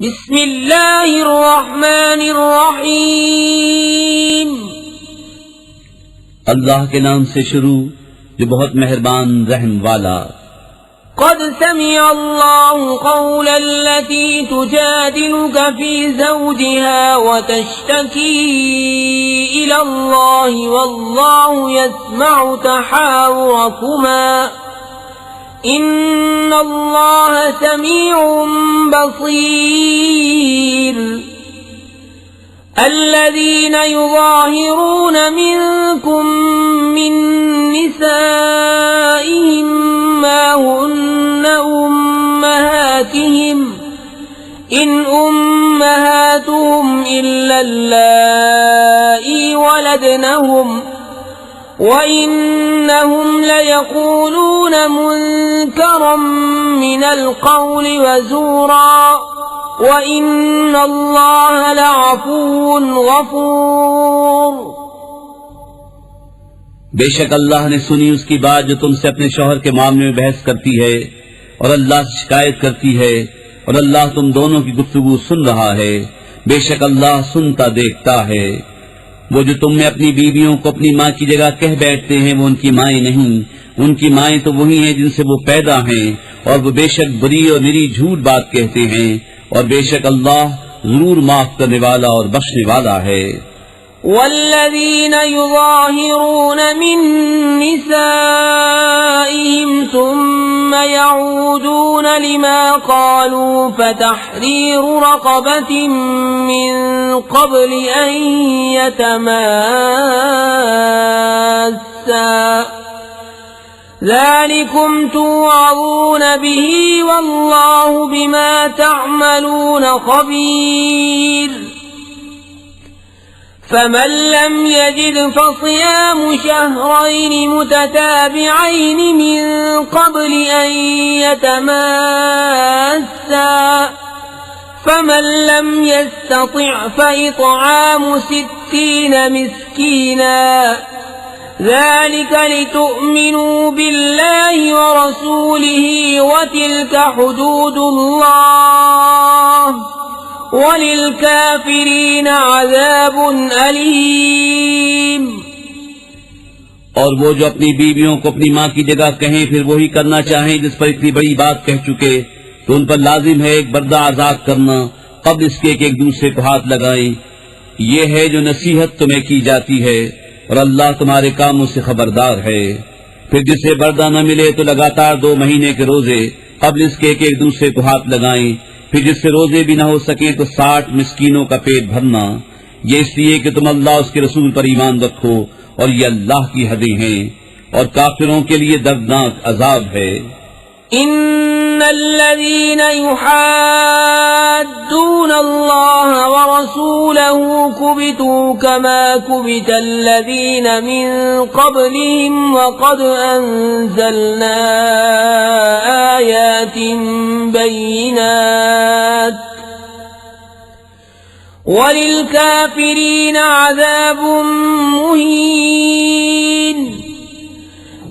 बिस्मिल्लाहिर्रहमानिर्रहीम। अल्लाह के नाम से शुरू जो बहुत मेहरबान रहम वाला। क़द समिअ अल्लाहु क़ौला अल्लती तुजादिलुका फ़ी ज़ौजिहा व तश्तकी इलल्लाहि वल्लाहु यस्मअु तहावुरकुमा इन्नल्लाह समीउन बसीर। الذين يظاهرون منكم من نسائهم ما هن أمهاتهم إن أمهاتهم إلا اللائي ولدنهم وإنهم ليقولون منكرا من القول وزورا وَإِنَّ اللَّهَ लअफ़ूٌ गफ़ूर। बेशक अल्लाह ने सुनी उसकी बात जो तुमसे अपने शौहर के मामले में बहस करती है और अल्लाह से शिकायत करती है, और अल्लाह तुम दोनों की गुफ्तगू सुन रहा है। बेशक अल्लाह सुनता देखता है। वो जो तुम में अपनी बीवियों को अपनी माँ की जगह कह बैठते हैं वो उनकी माएँ नहीं, उनकी माएँ तो वही हैं जिनसे वो पैदा हैं, और वो बेशक बुरी और निरी झूठ बात कहते हैं, और बेशक अल्लाह जरूर माफ करने वाला और बख्शने वाला है। वल्लज़ीन युज़ाहिरून मिन निसाइहिम सुम्मा यऊदून लिमा क़ालू फ़तहरीरु रक़बतिन मिन क़ब्लि अन यतमास्सा ज़ालिकुम तुअज़ून बिही वल्लाहु बिमा तअमलून ख़बीर। फमन लम यजिद फसियाम शहरैन मुतताबिዐैन मिन क़ब्लि अन यतमास्सा फमन लम यस्ततिअ फइत्आमु 60 मिस्कीना ذلك لتؤمنوا بالله ورسوله وتلك حدود الله وللكافرين عذاب أليم। और वो जो अपनी बीवियों को अपनी माँ की जगह कहें फिर वही करना चाहें जिस पर इतनी बड़ी बात कह चुके, तो उन पर लाजिम है एक बर्दा आजाद करना कब्ल इसके कि एक दूसरे को हाथ लगाएं। ये है जो नसीहत तुम्हें की जाती है, और अल्लाह तुम्हारे कामों से खबरदार है। फिर जिसे बर्दा न मिले तो लगातार 2 महीने के रोजे कब्ल इसके कि एक दूसरे को हाथ लगाएं। फिर जिससे रोजे भी न हो सके तो 60 मिस्कीनों का पेट भरना, ये इसलिए कि तुम अल्लाह उसके रसूल पर ईमान रखो, और ये अल्लाह की हदें हैं, और काफिरों के लिए दर्दनाक अजाब है। इन्नल्लज़ीन युहाद्दून अल्लाह व रसूलहु कुबितू कमा कुबितल्लज़ीन मिन क़ब्लिहिम व क़द अंज़लना आयातिन बय्यिनात वलिलकाफिरीन अज़ाबुम मुहीन।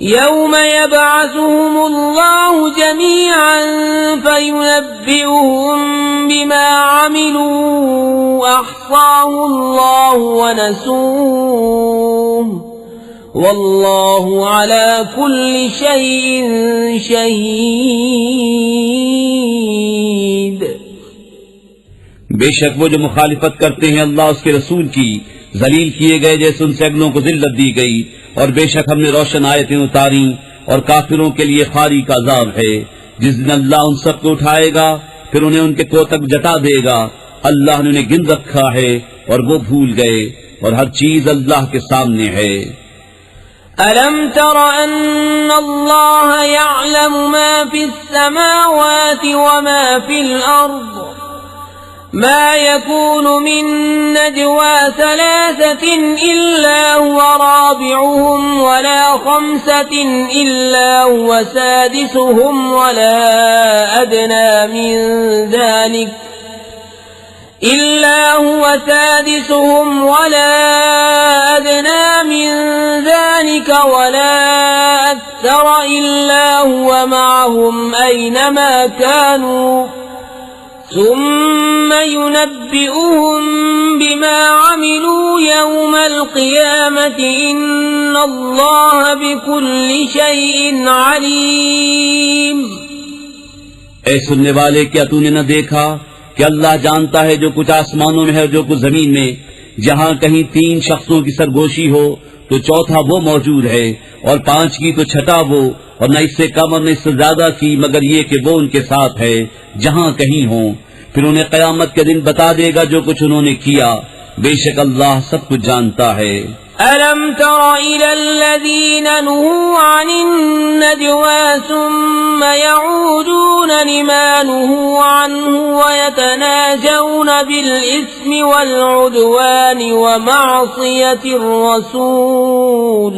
यौम यबअसुहुमुल्लाहु जमीअन फयुनब्बिउहुम बिमा अमिलू अहसाहुल्लाहु व नसूह वल्लाहु अला कुल्लि शैइन शहीद। बेशक वो जो मुखालिफत करते हैं अल्लाह उसके रसूल की, जलील किए गए जैसे उनसे अगलों को जिल्लत दी गई, और बेशक हमने रोशन आयतें उतारी, और काफिरों के लिए खारी का अजाब है। जिस दिन अल्लाह उन सब को उठाएगा फिर उन्हें उनके कोतक जता देगा। अल्लाह ने उन्हें गिन रखा है और वो भूल गए, और हर चीज अल्लाह के सामने है। अलम तर अन्न अल्लाह यअलमु मा फिस समावाति व मा फिल अर्द ما يكون من نجوى 3 إلا هو رابعهم ولا 5 إلا هو سادسهم ولا أدنى من ذلك إلا هو سادسهم ولا أدنى من ذلك ولا أكثر إلا هو معهم أينما كانوا ثم ثم ينبئهم بما عملوا يوم القيامة إن الله بكل شيء عليم. ऐ सुनने वाले, क्या तूने न देखा कि अल्लाह जानता है जो कुछ आसमानों में है और जो कुछ जमीन में. जहाँ कहीं 3 शख्सों की सरगोशी हो तो चौथा वो मौजूद है, और 5 की तो छठा वो, और न इससे कम और न इससे ज्यादा की, मगर ये कि वो उनके साथ है जहाँ कहीं हो. फिर उन्हें कयामत के दिन बता देगा जो कुछ उन्होंने किया. बेशक अल्लाह सब कुछ जानता है. ألم تر إلى الذين نهوا عن النجوى ثم يعودون لما نهوا عنه ويتناجون بالإثم والعدوان ومعصية الرسول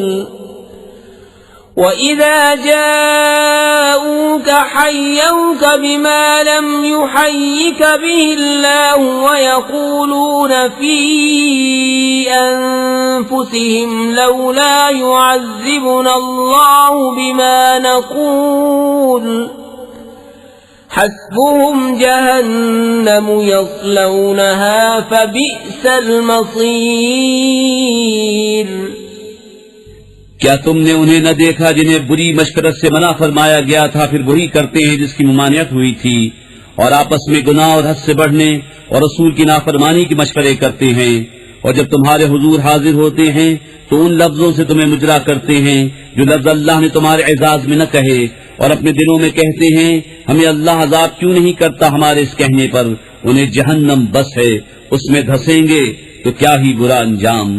وإذا جاءوك حيوك بما لم يحيك به الله ويقولون في أنفسهم لولا يعذبنا الله بما نقول حسبهم جهنم يصلونها فبئس المصير. क्या तुमने उन्हें न देखा जिन्हें बुरी मशकरत से मना फरमाया गया था, फिर वही करते हैं जिसकी मुमानियत हुई थी, और आपस में गुनाह और हद से बढ़ने और रसूल की नाफरमानी के मशवरे करते हैं. और जब तुम्हारे हुजूर हाजिर होते हैं तो उन लफ्जों से तुम्हें मुजरा करते हैं जो लफ्ज अल्लाह ने तुम्हारे एजाज में न कहे, और अपने दिलों में कहते हैं हमें अल्लाह अजाब क्यों नहीं करता हमारे इस कहने पर. उन्हें जहन्नम बस है, उसमें धंसेंगे तो क्या ही बुरा अंजाम.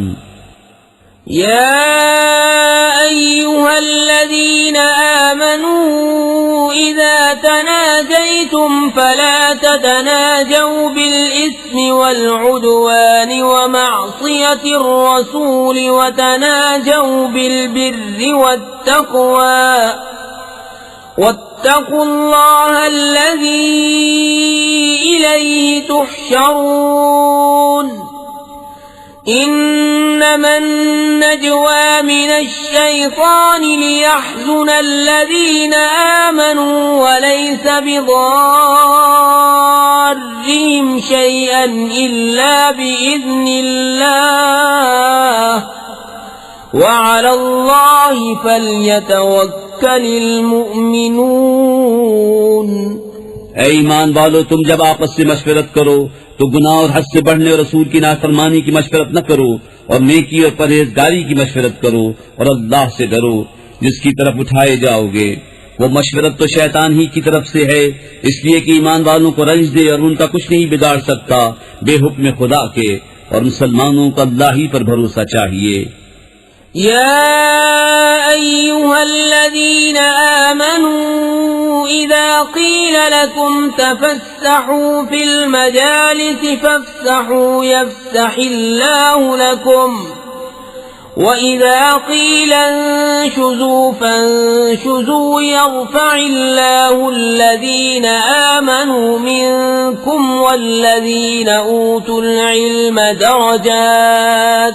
يا أيها الذين آمنوا إذا تناجيتم فلا تتناجوا بالإثم والعدوان ومعصية الرسول وتناجوا بالبر والتقوى واتقوا الله الذي إليه تحشرون. إنما النجوى من الشيطان ليحزن الذين آمنوا وليس بضارهم شيئا إلا بإذن الله وعلى الله فليتوكل المؤمنون. ऐ ईमान वालो, तुम जब आपस से मशवरत करो तो गुनाह और हद से बढ़ने और रसूल की नाफरमानी की मशवरत न करो, और नेकी और परहेजगारी की मशवरत करो, और अल्लाह से डरो जिसकी तरफ उठाए जाओगे. वो मशवरत तो शैतान ही की तरफ से है, इसलिए कि ईमान वालों को रंज दे और उनका कुछ नहीं बिगाड़ सकता बेहुक्म खुदा के, और मुसलमानों को अल्लाह ही पर भरोसा चाहिए. يا أيها الذين آمنوا إذا قيل لكم تفسحوا في المجالس فافسحوا يفسح الله لكم وإذا قيل انشزوا فانشزوا يرفع الله الذين آمنوا منكم والذين أوتوا العلم درجات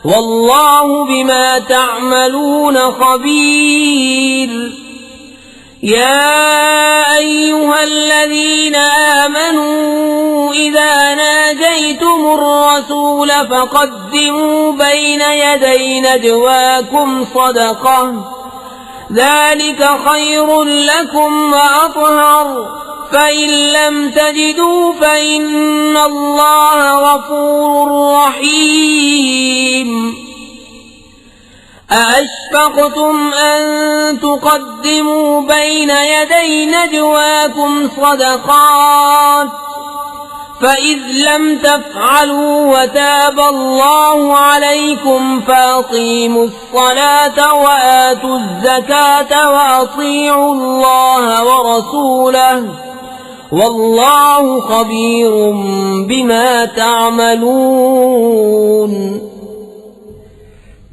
والله بما تعملون خبير. يا أيها الذين آمنوا إذا ناجيتم الرسول فقدموا بين يدي نجواكم صدقة ذلك خير لكم وأطهر فإن لم تجدوا فإن الله غفور رحيم. أأشفقتم أن تقدموا بين يدي نجواكم صدقات فإذ لم تفعلوا وتاب الله عليكم فأقيموا الصلاة وآتوا الزكاة وأطيعوا الله ورسوله والله خبير بما تعملون.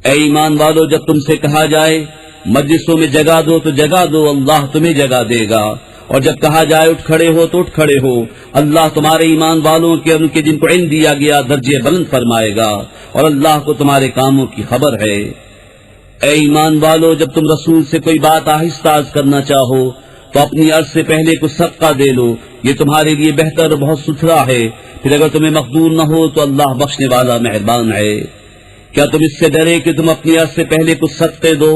ऐ ईमान वालो, जब तुमसे कहा जाए मजलिसों में जगह दो तो जगह दो, अल्लाह तुम्हें जगह देगा, और जब कहा जाए उठ खड़े हो तो उठ खड़े हो, अल्लाह तुम्हारे ईमान वालों के उनके जिनको इल्म दिया गया दर्जे बुलंद फरमाएगा, और अल्लाह को तुम्हारे कामों की खबर है. ऐ ईमान वालो, जब तुम रसूल से कोई बात आहिस्ता करना चाहो तो अपनी अर्ज से पहले कुछ सदका दे लो, ये तुम्हारे लिए बेहतर और बहुत सुथरा है। फिर अगर तुम्हें मकदूर न हो तो अल्लाह बख्शने वाला मेहरबान है। क्या तुम इससे डरे कि तुम अपनी अर्ज से पहले कुछ सदके दो,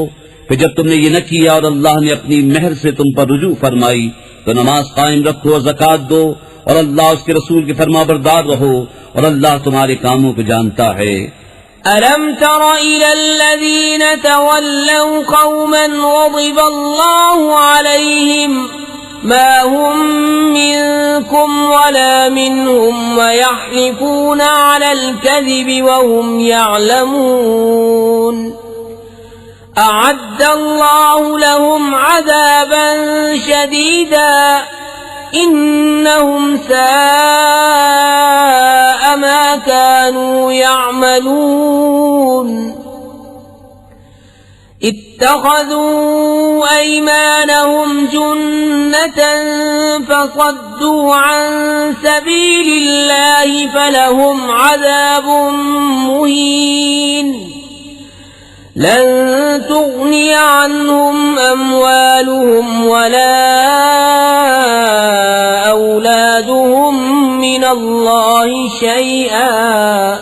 फिर जब तुमने ये न किया और अल्लाह ने अपनी मेहर से तुम पर रुजू फरमाई तो नमाज कायम रखो और ज़कात दो और अल्लाह उसके रसूल के फरमाबरदार रहो और अल्लाह तुम्हारे कामों को जानता है। ألم تر إلى الذين تولوا قوما غضب الله عليهم ما هم منكم ولا منهم ويحلفون على الكذب وهم يعلمون أعد الله لهم عذابا شديدا إنهم ساء ما كانوا يعملون اتخذوا أيمانهم جنة فصدوا عن سبيل الله فلهم عذاب مهين لن تغني عنهم أموالهم ولا أولادهم من الله شيئا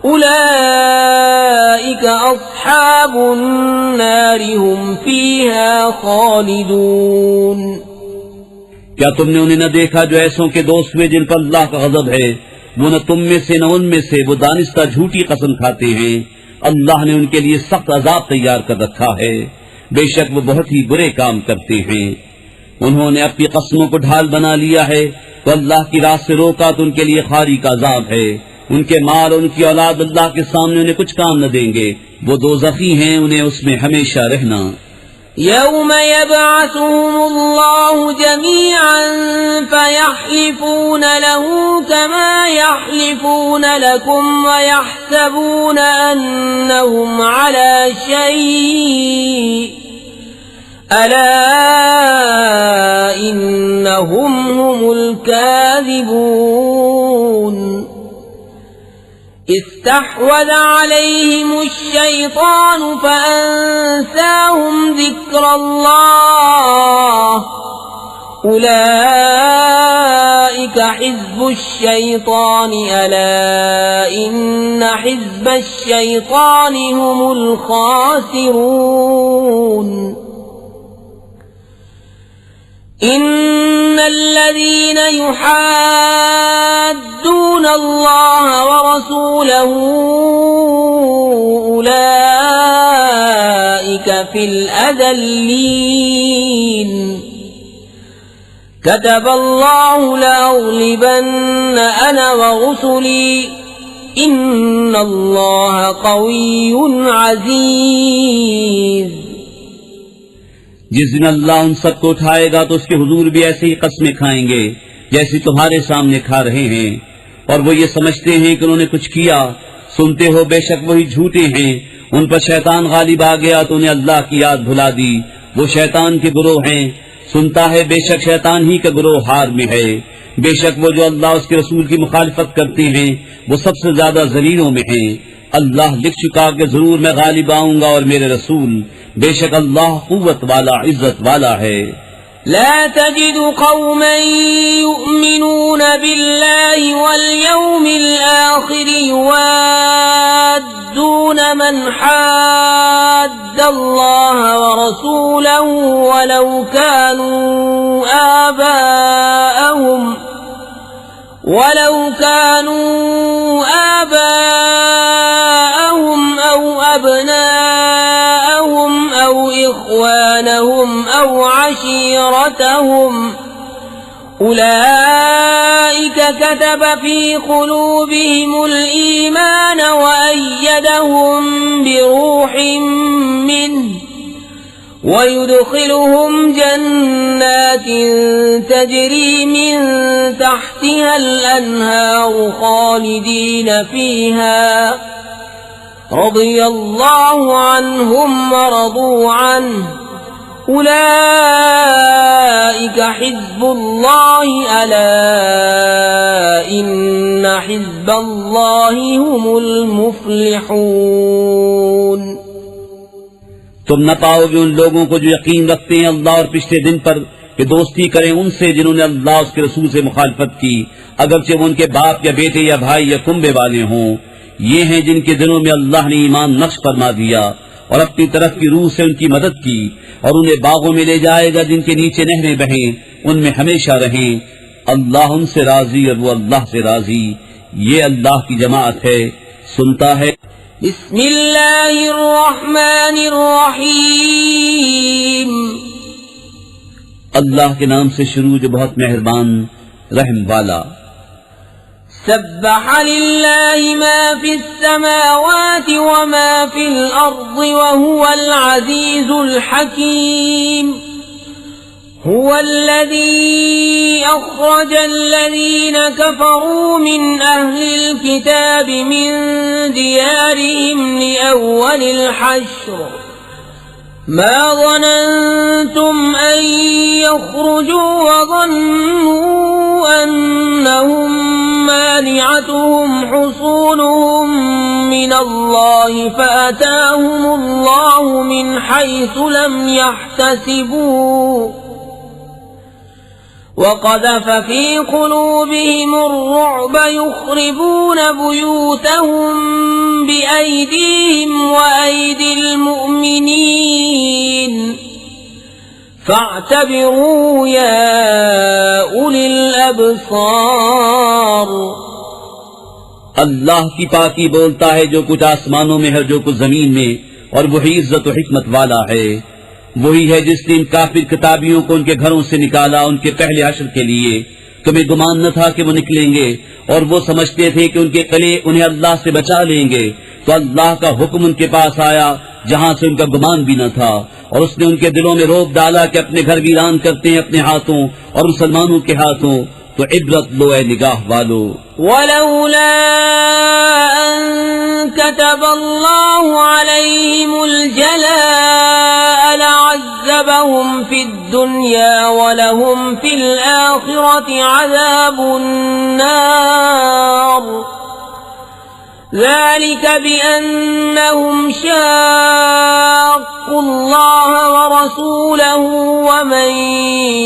أولئك أصحاب النار هم فيها خالدون। क्या तुमने उन्हें न देखा जो ऐसों के दोस्त हुए जिन पर अल्लाह का गजब है? वो न तुम में से न उनमें से, वो दानिस्ता झूठी कसम खाते हैं। अल्लाह ने उनके लिए सख्त अजाब तैयार कर रखा है, बेशक वो बहुत ही बुरे काम करते हैं। उन्होंने अपनी कसमों को ढाल बना लिया है, तो अल्लाह की राह से रोका तो उनके लिए खारी का अजाब है। उनके माल और उनकी औलाद अल्लाह के सामने उन्हें कुछ काम न देंगे, वो दोज़खी हैं, उन्हें उसमें हमेशा रहना। यौम यबअसुहुमुल्लाहु जमीअन फयहलिफून लहू कमा यहलिफून लकुम वयहसबून अन्नहुम अला शै'इन अला इन्नहुम हुमुल काज़िबून। استحوذ عليهم الشيطان فأنساهم ذكر الله أولئك حزب الشيطان ألا إن حزب الشيطان هم الخاسرون إن الذين يحادون الله ورسوله أولئك في الأذلين كتب الله لأغلبن أنا ورسلي إن الله قوي عزيز। जिस दिन अल्लाह उन सबको उठाएगा तो उसके हुजूर भी ऐसे ही कस्में खाएंगे जैसी तुम्हारे सामने खा रहे हैं, और वो ये समझते हैं कि उन्होंने कुछ किया। सुनते हो बेशक वही झूठे हैं। उन पर शैतान गालिब आ गया तो उन्हें अल्लाह की याद भुला दी। वो शैतान के गुरोह हैं। सुनता है बेशक शैतान ही का गुरोह हार में है। बेशक वो जो अल्लाह उसके रसूल की मुखालिफत करते हैं वो सबसे ज्यादा जलीलों में हैं। अल्लाह लिख चुका कि जरूर मैं गालिब आऊंगा और मेरे रसूल, बेशक अल्लाह कुव्वत वाला इज्जत वाला है। لا تجد قوما يؤمنون بالله واليوم الآخر يوادون من حاد الله ورسوله ولو كانوا آباءهم أو أبناءهم أو إخوانهم أو عشيرتهم أولئك كتب في قلوبهم الإيمان وأيدهم بروح منه ويدخلهم جنات تجري من تحتها الأنهار خالدين فيها رضي الله عنهم ورضوا عنه أولئك حزب الله ألا إن حزب الله هم المفلحون। तुम न पाओगे उन लोगों को जो यकीन रखते हैं अल्लाह और पिछले दिन पर कि दोस्ती करें उनसे जिन्होंने अल्लाह उसके रसूल से मुखालफत की, अगरचे वो उनके बाप या बेटे या भाई या कुंबे वाले हों। ये हैं जिनके दिलों में अल्लाह ने ईमान नक्श फरमा दिया और अपनी तरफ की रूह से उनकी मदद की, और उन्हें बागों में ले जाएगा जिनके नीचे नहरें बहें, उनमें हमेशा रहें। अल्लाह उनसे राजी और वो अल्लाह से राजी। ये अल्लाह की जमात है, सुनता है। बिस्मिल्लाहिर्रहमानिर्रहीम। अल्लाह के नाम से शुरू जो बहुत मेहरबान रहम वाला। सब्बह लिल्लाहि मा फिस समावाति व मा फिल अर्दि व हुवल अज़ीज़ुल हकीम। हुवल्लज़ी अख़रजल्लज़ीन कफ़रू मिन अह्लिल किताबि मिन दियारिहिम लिअव्वलिल हश्र मा ज़नन्तुम अन यख़्रुजू वज़न्नू अन्नहुम मानिअतुहुम हुसूनुहुम मिनल्लाहि फ़अताहुमुल्लाहु मिन हैसु लम यहतसिबू वक़ज़फ़ फ़ी क़ुलूबिहिम अर्रुअब युख़रिबून बुयूतहुम बिअयदीहिम व अयदिल मुअ्मिनीन फ़अतबिरू या उलिल अब्सार। अल्लाह की पाकी बोलता है जो कुछ आसमानों में है जो कुछ जमीन में, और वही इज्जत और हिकमत वाला है। वही है जिसने इन काफिर किताबियों को उनके घरों से निकाला उनके पहले हश्र के लिए। तुम्हें गुमान न था कि वो निकलेंगे, और वो समझते थे कि उनके कले उन्हें अल्लाह से बचा लेंगे। तो अल्लाह का हुक्म उनके पास आया जहां से उनका गुमान भी न था, और उसने उनके दिलों में रोक डाला कि अपने घर वीरान करते हैं अपने हाथों और मुसलमानों के हाथों। तो इब्रत लो ए निगाह वालो। वलौला अन कतबल्लाहु अलैहिमुल जलाअ लअज़्ज़बहुम फिद दुनिया वलहुम फिल आखिरति अज़ाबुन नार। ज़ालिक बिअन्नहुम शाक़्क़ुल्लाह व रसूलहु व मन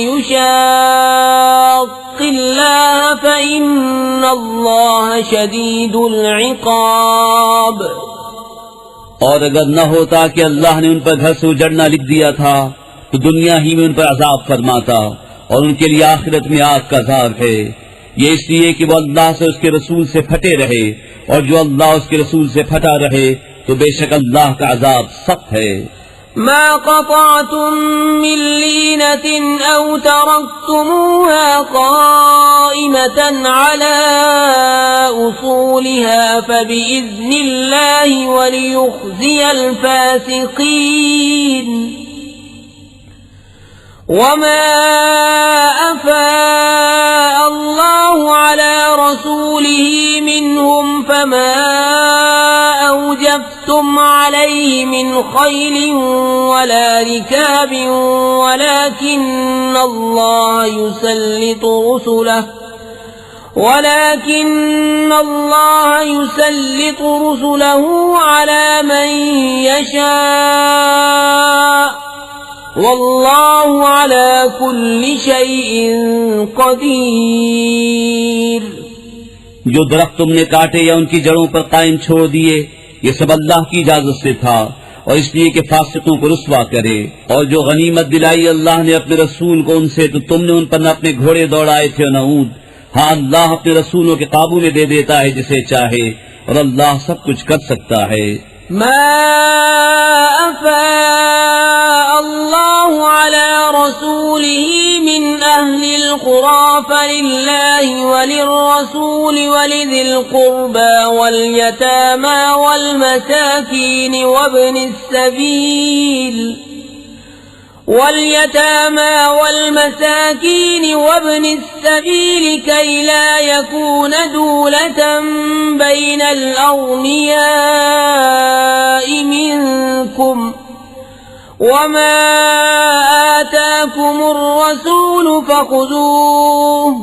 युशाक़्क़िल्लाह फ़इन्नल्लाह शदीदुल इक़ाब। और अगर न होता कि अल्लाह ने उन पर घर से उजड़ना लिख दिया था तो दुनिया ही में उन पर अजाब फरमाता, और उनके लिए आखिरत में आग का अजाब है। ये इसलिए कि वो अल्लाह से उसके रसूल से फटे रहे, और जो अल्लाह उसके रसूल से फटा रहे तो बेशक अल्लाह का अजाब सख्त है। मा क़तअतुम मिन लीनतिन औ तरक्तुमूहा क़ाइमतन अला उसूलिहा फ़बिइज़्निल्लाहि वलियुख़ज़ियल फ़ासिक़ीन। वमा अफ़ाअ अल्लाहु अला रसूलिही मिनहुम फमा औजफ़्तुम अलैहि मिन ख़ैलिन वला रिकाबिन वलाकिन्न अल्लाह युसल्लितु रुसुलहु अला मन यशा' वल्लाहु अला कुल्लि शैइन क़दीर। जो दरख्त तुमने काटे या उनकी जड़ों पर कायम छोड़ दिए, ये सब अल्लाह की इजाजत से था, और इसलिए कि फासिकों को रुस्वा करे। और जो गनीमत दिलाई अल्लाह ने अपने रसूल को उनसे, तो तुमने उन पर न अपने घोड़े दौड़ाए थे और न ऊंट। हाँ, अल्लाह अपने रसूलों के काबू में दे देता है जिसे चाहे, और अल्लाह सब कुछ कर सकता है। मा अफ़ाअ अल्लाहु अला रसूलिही मिन अहलिल क़ुरा फ़लिल्लाहि वलिर्रसूलि वलिज़िल क़ुर्बा वल यतामा वल मसाकीन वابن السبيل كي لا يكون دولة بين الأغنياء منكم وما آتاكم الرسول فخذوه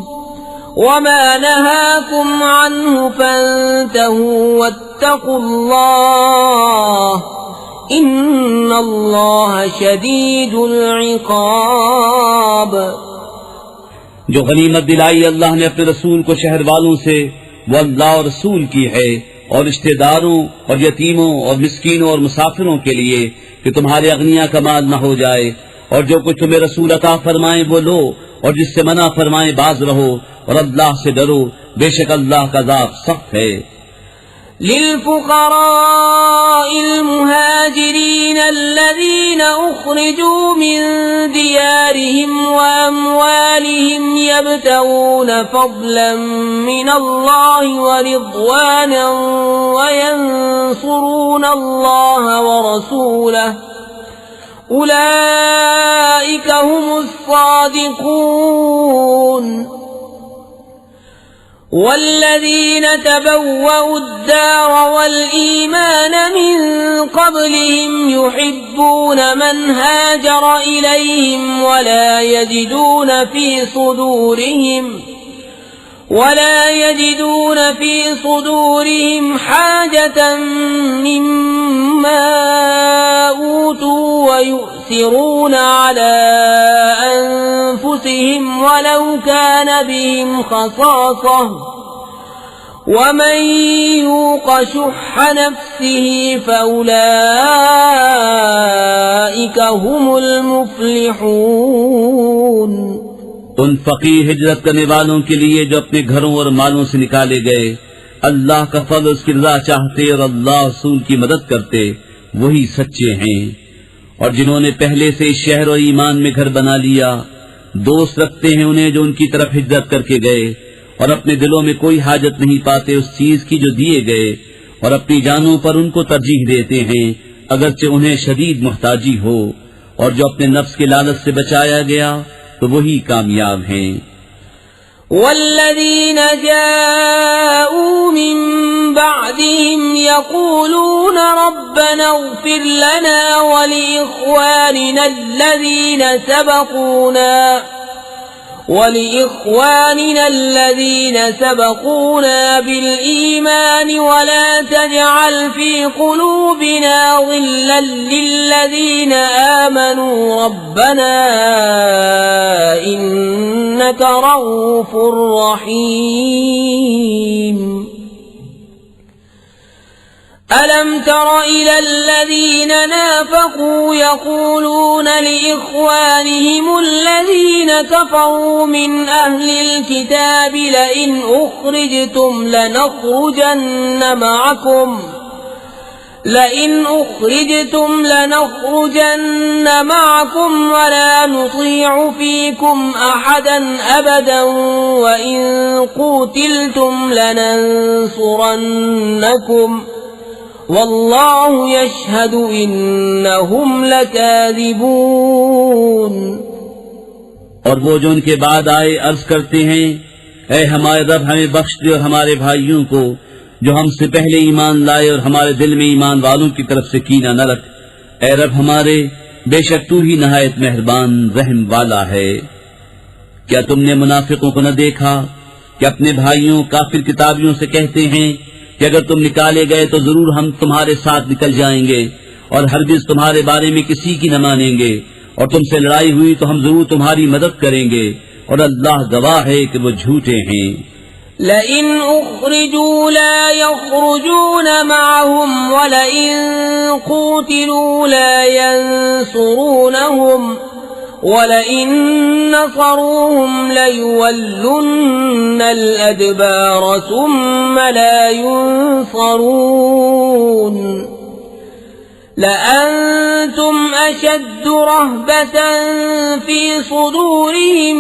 وما نهاكم عنه فانتهوا واتقوا الله इन्नल्लाह शदीदुल इक़ाब। जो गनीमत दिलाई अल्लाह ने अपने रसूल को शहर वालों से वो अल्लाह और रसूल की है, और रिश्तेदारों और यतीमों और मिस्कीनों और मुसाफिरों के लिए कि तुम्हारे अगनिया का माल न हो जाए, और जो कुछ तुम्हें रसूल अता फरमाए वो लो, और जिससे मना फरमाए बाज रहो, और अल्लाह से डरो, बेशक अल्लाह का अज़ाब सख्त है। लिलफुक़राइल मुहाजिरीन अल्लज़ीना उख़रिजू मिन दियारिहिम व अम्वालिहिम यब्तगून फ़ज़लन मिनल्लाहि व रिज़वानन व यंसुरून अल्लाह व रसूलहु उलाइक हुमुस सादिक़ून। वल्लज़ीन तबव्वउ उद्दार वल्ईमान मिन क़ब्लिहिम युहिब्बून मन हाजर इलैहिम वला यजिदून फी सुदूरिहिम हाजतन मिम्मा ऊतू वयुसिरून अला अनफुसिहिम वलौ कान बिहिम खसासह वमन यूक़ शुह्ह नफ्सिहि फउलाइक हुमुल मुफ्लिहून। उन फकीर हिजरत करने वालों के लिए जो अपने घरों और मालों से निकाले गए, अल्लाह का फज़ल उसकी रज़ा चाहते और अल्लाह रसूल की मदद करते, वही सच्चे हैं। और जिन्होंने पहले से इस शहर और ईमान में घर बना लिया, दोस्त रखते हैं उन्हें जो उनकी तरफ हिजरत करके गए, और अपने दिलों में कोई हाजत नहीं पाते उस चीज की जो दिए गए, और अपनी जानों पर उनको तरजीह देते हैं अगरचे उन्हें शदीद मुहताजी हो। और जो अपने नफ्स के लालच से बचाया गया तो वही कामयाब हैं। वल्लज़ीन जाऊ मिन बअदिहिम यक़ूलून रब्बना इग़फिर लना व लिइख़वानिना الذين سبقونا بالإيمان ولا تجعل في قلوبنا غلا للذين آمنوا ربنا إنك رؤوف رحيم। ألم تر إلى الذين نافقوا يقولون لإخوانهم الذين كفروا من أهل الكتاب لئن أخرجتم لنخرجن معكم ولا نطيع فيكم أحدا أبدا وإن قوتلتم لننصرنكم والله يشهد إنهم لكاذبون। और वो जो उनके बाद आए अर्ज करते हैं, ऐ हमारे रब हमें बख्श दे और हमारे भाइयों को जो हमसे पहले ईमान लाए और हमारे दिल में ईमान वालों की तरफ से कीना न रख। ऐ रब हमारे, बेशक तू ही नहायत मेहरबान रहम वाला है। क्या तुमने मुनाफिकों को न देखा कि अपने भाइयों काफिर किताबियों से कहते हैं कि अगर तुम निकाले गए तो जरूर हम तुम्हारे साथ निकल जाएंगे और हरगिज तुम्हारे बारे में किसी की न मानेंगे, और तुमसे लड़ाई हुई तो हम जरूर तुम्हारी मदद करेंगे, और अल्लाह गवाह है कि वो झूठे हैं। लइन उखरिजू ला यखरुजून मअहुम वलइन क़ूतिलू ला यंसुरूनहुम वलइन नसरूहुम लयुवल्लुन्नल अदबार सुम्मा ला युनसरून। लअंतुम अशद्दु रहबतन फी सुदूरिहिम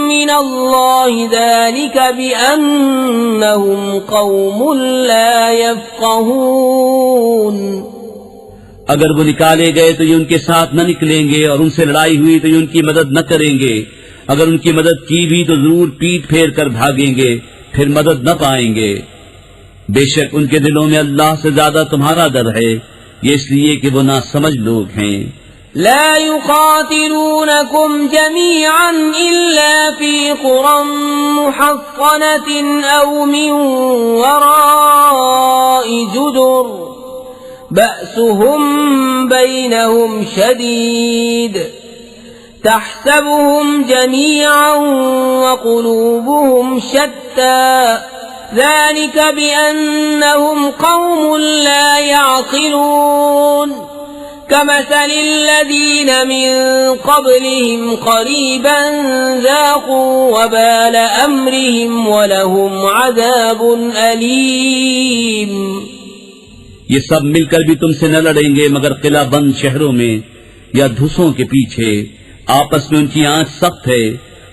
मिनल्लाहि ज़ालिक बिअन्नहुम क़ौमुन ला यफ़क़हून। अगर वो निकाले गए तो ये उनके साथ न निकलेंगे, और उनसे लड़ाई हुई तो ये उनकी मदद न करेंगे। अगर उनकी मदद की भी तो जरूर पीठ फेर कर भागेंगे, फिर मदद न पाएंगे। बेशक उनके दिलों में अल्लाह से ज्यादा तुम्हारा डर है, ये इसलिए कि वो ना समझ लोग हैं। ला युक़ातिलूनकुम जमीअन इल्ला फी क़ुरन मुहस्सनतिन औ मिन वराइ जुदुर بأسهم بينهم شديد تحسبهم جميعا وقلوبهم شتى ذلك بأنهم قوم لا يعقلون كمثل الذين من قبلهم قريبا ذاقوا وبال أمرهم ولهم عذاب أليم। ये सब मिलकर भी तुमसे न लड़ेंगे मगर किला बंद शहरों में या धुसों के पीछे। आपस में उनकी आंच सख्त है।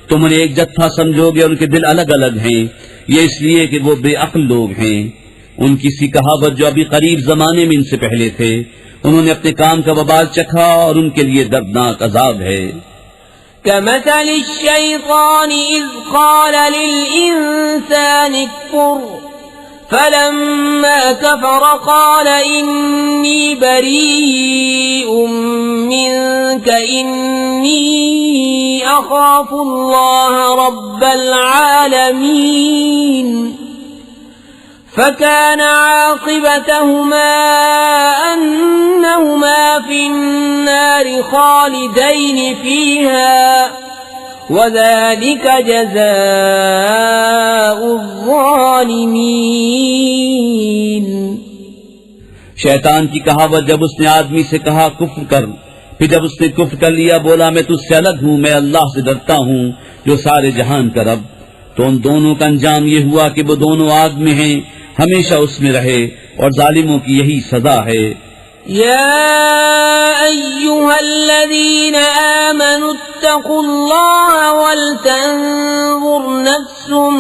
तुम उन्हें एक जत्था समझोगे, उनके दिल अलग अलग हैं। ये इसलिए कि वो बेअक्ल लोग हैं। उनकी सी कहावत जो अभी करीब जमाने में इनसे पहले थे, उन्होंने अपने काम का वबाल चखा और उनके लिए दर्दनाक अजाब है। कमथल शैतान इज़ क़ाल लिल-इंसान इक्फुर फलम्मा कफ़र क़ाल इन्नी बरीउम मिनक इन्नी अख़ाफ़ुल्लाह रब्बल आलमीन फकान आक़िबतहुमा अन्नहुमा फ़िन्नार ख़ालिदैन फ़ीहा वज़ालिक जज़ाउज़्ज़ालिमीन। शैतान की कहावत जब उसने आदमी से कहा कुफ्र कर, फिर जब उसने कुफ्र कर लिया बोला मैं तुझसे अलग हूँ, मैं अल्लाह से डरता हूँ जो सारे जहान का रब, तो उन दोनों का अंजाम ये हुआ कि वो दोनों आग में हैं, हमेशा उसमें रहे और जालिमों की यही सजा है। या अय्युहल्लज़ीन आमनु इत्तक़ुल्लाह वलतंज़ुर नफ्सुम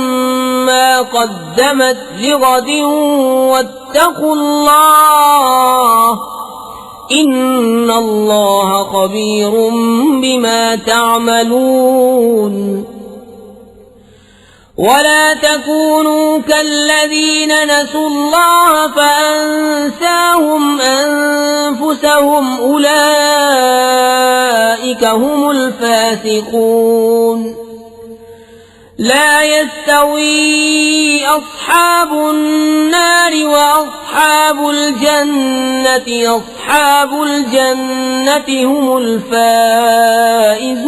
मा क़द्दमत लिग़दिन वत्तक़ुल्लाह इन्नल्लाह ख़बीरुम बिमा तअमलून। वला तकूनू कल्लज़ीन नसुल्लाह फ़अंसाहुम अनफुसहुम उलाइका हुमुल फ़ासिक़ून। ला यस्तवी अस्हाबुन नारि व अस्हाबुल जन्नति हुमुल फ़ाइज़ून।